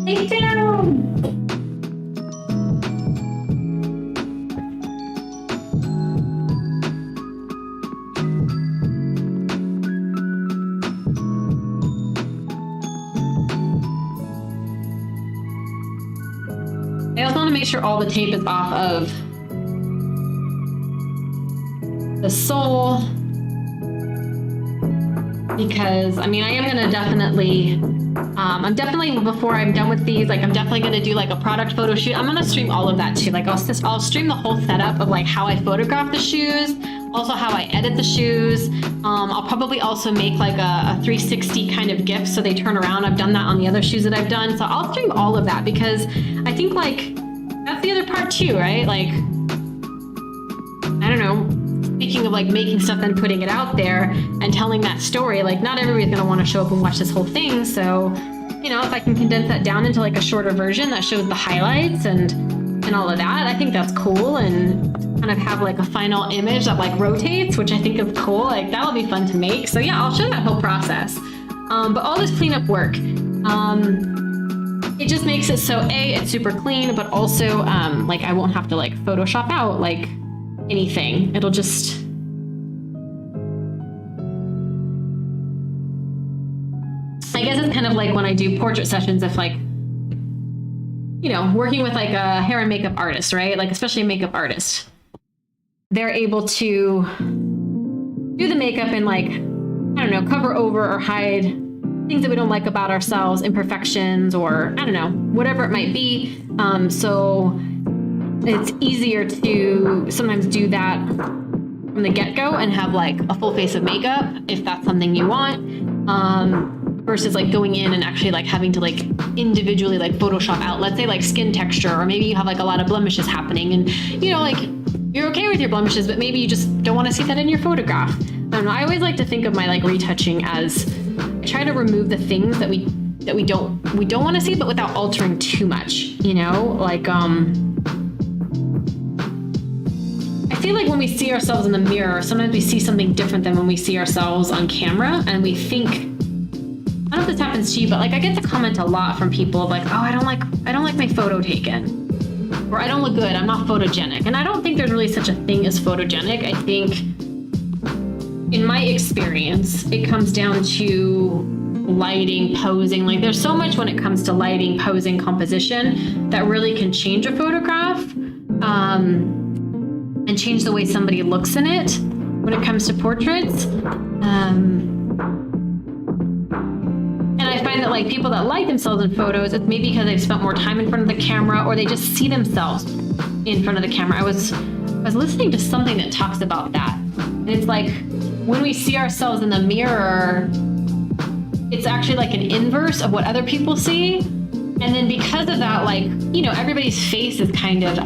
Lay down. I also want to make sure all the tape is off of the sole. because I mean, I am gonna definitely, I'm definitely, before I'm done with these, like I'm definitely gonna do like a product photo shoot. I'm gonna stream all of that too. Like I'll stream the whole setup of like how I photograph the shoes, also how I edit the shoes. I'll probably also make like a 360 kind of GIF so they turn around. I've done that on the other shoes that I've done. So I'll stream all of that because I think like that's the other part too, right? Like, I don't know, speaking of like making stuff and putting it out there and telling that story, like not everybody's gonna want to show up and watch this whole thing. So, you know, if I can condense that down into like a shorter version that shows the highlights and all of that, I think that's cool. And kind of have like a final image that like rotates, which I think is cool. Like that would be fun to make. So yeah, I'll show that whole process. But all this cleanup work, it just makes it so it's super clean, but also like I won't have to like Photoshop out like anything. It'll just, I guess it's kind of like when I do portrait sessions, if like, you know, working with like a hair and makeup artist, right? Like especially a makeup artist, they're able to do the makeup and like, I don't know, cover over or hide things that we don't like about ourselves, imperfections, or I don't know, whatever it might be. So it's easier to sometimes do that from the get-go and have like a full face of makeup if that's something you want, versus like going in and actually like having to like individually like Photoshop out, let's say like skin texture, or maybe you have like a lot of blemishes happening and you know, like you're okay with your blemishes, but maybe you just don't want to see that in your photograph. I don't know. I always like to think of my like retouching as I try to remove the things that we don't want to see, but without altering too much, you know, like I feel like when we see ourselves in the mirror, sometimes we see something different than when we see ourselves on camera, and we think, I don't know if this happens to you, but like I get the comment a lot from people of like, oh, I don't like my photo taken, or I don't look good, I'm not photogenic. And I don't think there's really such a thing as photogenic. I think in my experience, it comes down to lighting, posing. Like there's so much when it comes to lighting, posing, composition that really can change a photograph. And change the way somebody looks in it when it comes to portraits. And I find that like people that like themselves in photos, it's maybe because they've spent more time in front of the camera, or they just see themselves in front of the camera. I was listening to something that talks about that. And it's like when we see ourselves in the mirror, it's actually like an inverse of what other people see. And then because of that, like, you know, everybody's face is kind of,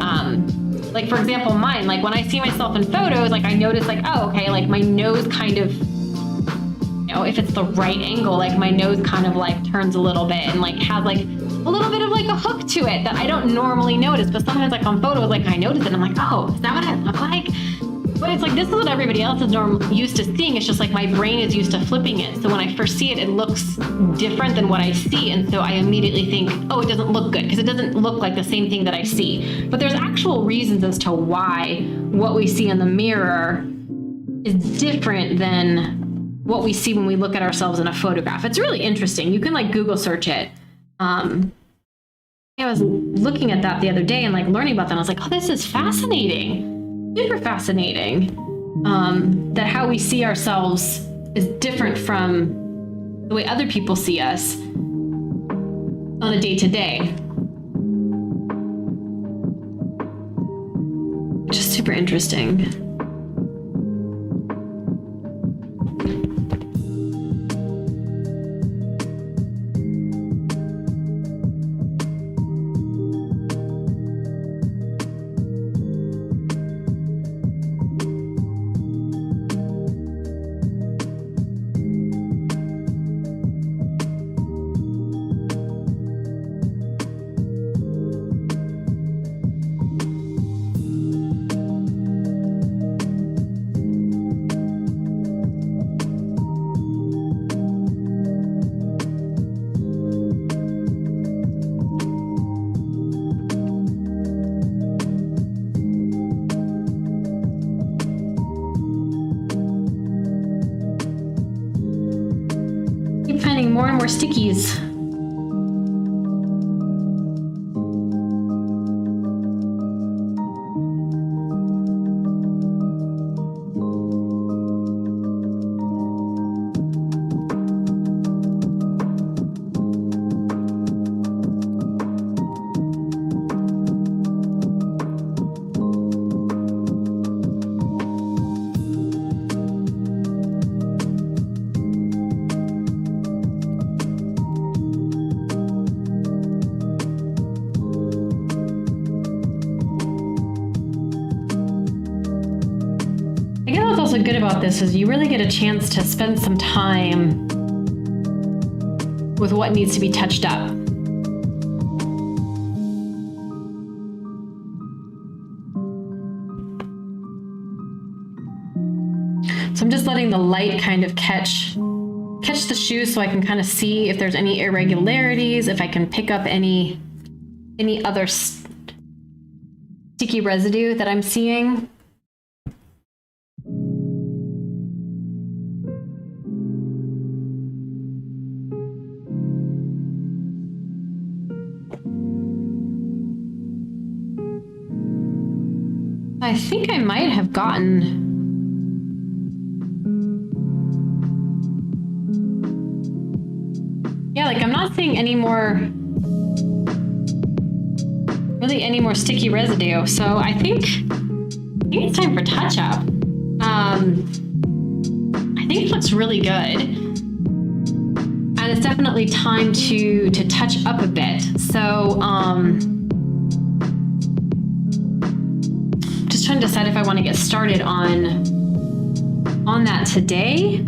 like, for example, mine, like when I see myself in photos, like I notice like, oh, okay, like my nose kind of, you know, if it's the right angle, like my nose kind of like turns a little bit and like has like a little bit of like a hook to it that I don't normally notice. But sometimes like on photos, like I notice it and I'm like, oh, is that what I look like? But it's like, this is what everybody else is used to seeing. It's just like my brain is used to flipping it. So when I first see it, it looks different than what I see. And so I immediately think, oh, it doesn't look good because it doesn't look like the same thing that I see. But there's actual reasons as to why what we see in the mirror is different than what we see when we look at ourselves in a photograph. It's really interesting. You can like Google search it. I was looking at that the other day and like learning about that. I was like, oh, this is fascinating. Super fascinating, that how we see ourselves is different from the way other people see us on a day-to-day. Just super interesting. Finding more and more stickies. really good about this is you really get a chance to spend some time with what needs to be touched up. So I'm just letting the light kind of catch the shoe so I can kind of see if there's any irregularities, if I can pick up any other sticky residue that I'm seeing. I think I might have gotten like I'm not seeing any more sticky residue. So I think it's time for touch up. I think it looks really good. And it's definitely time to touch up a bit. So just trying to decide if I want to get started on that today.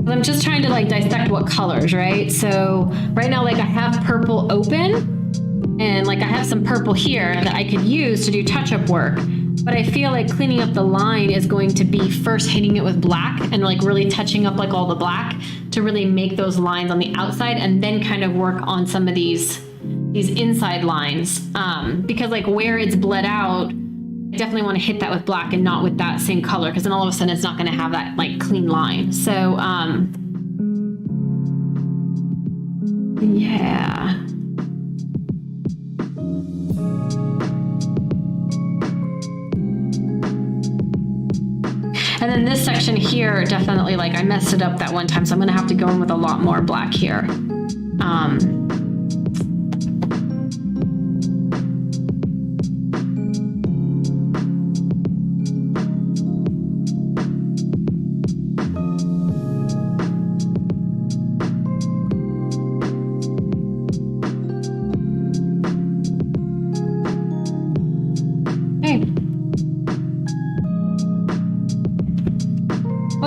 I'm just trying to like dissect what colors, right? So right now, like I have purple open and like I have some purple here that I could use to do touch-up work. But I feel like cleaning up the line is going to be first hitting it with black and like really touching up like all the black to really make those lines on the outside and then kind of work on some of these inside lines. Because like where it's bled out, I definitely want to hit that with black and not with that same color, because then all of a sudden it's not going to have that like clean line. So yeah. And then this section here, definitely like I messed it up that one time, so I'm going to have to go in with a lot more black here.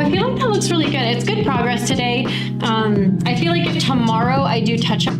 I feel like that looks really good. It's good progress today. I feel like if tomorrow I do touch up.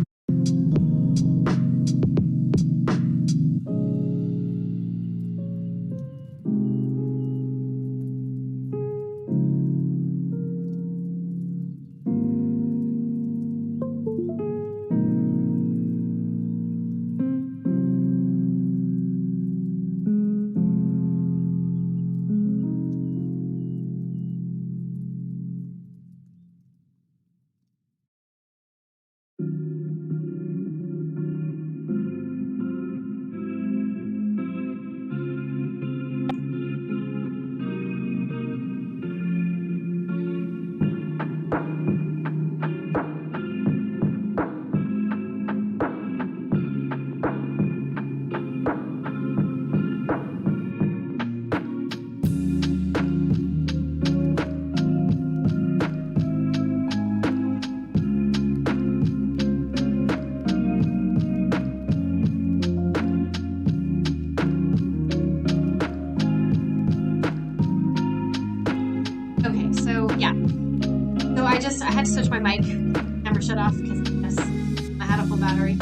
I had to switch my mic, camera shut off because I had a full battery.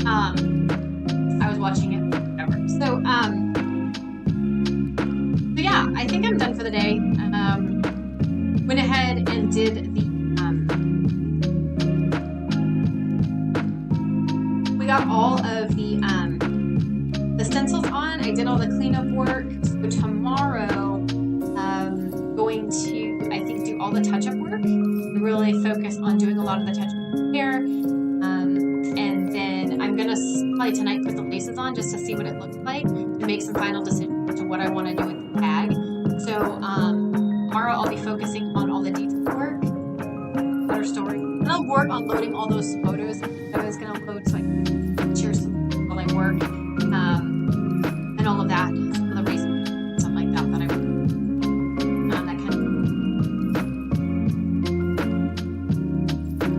I was watching it, whatever. So yeah, I think I'm done for the day. Went ahead and did we got all of the stencils on. I did all the cleanup work. So tomorrow, going to, I think, do all the touch-up work. Really focus on doing a lot of the touch-up hair. And then I'm gonna probably tonight put the laces on just to see what it looks like and make some final decisions to what I want to do with the tag. So tomorrow I'll be focusing on all the detail work, better story, and I'll work on loading all those photos I was gonna load so I can share some while I work, and all of that, some of the reasons, something like that that I work. That kind of.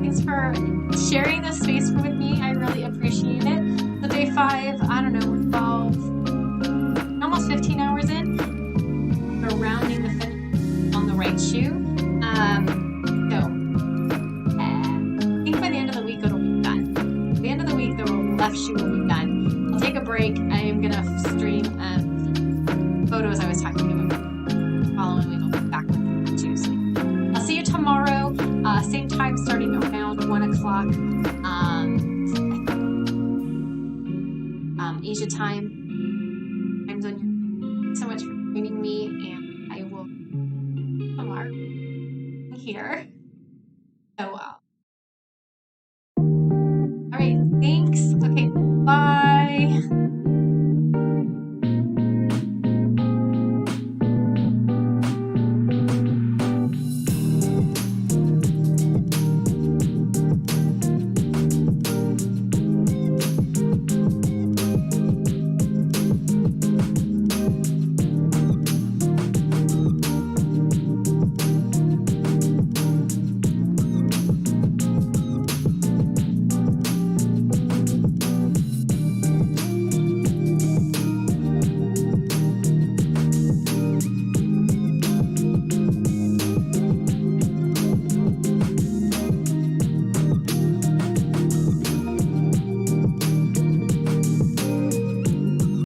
Thanks for sharing this space with me. I really appreciate it. So day 5, I don't know. am gonna stream photos I was talking about following we go back to Tuesday. I'll see you tomorrow, same time, starting around 1 o'clock Asia time zone. Thanks so much for joining me, and I will tomorrow here.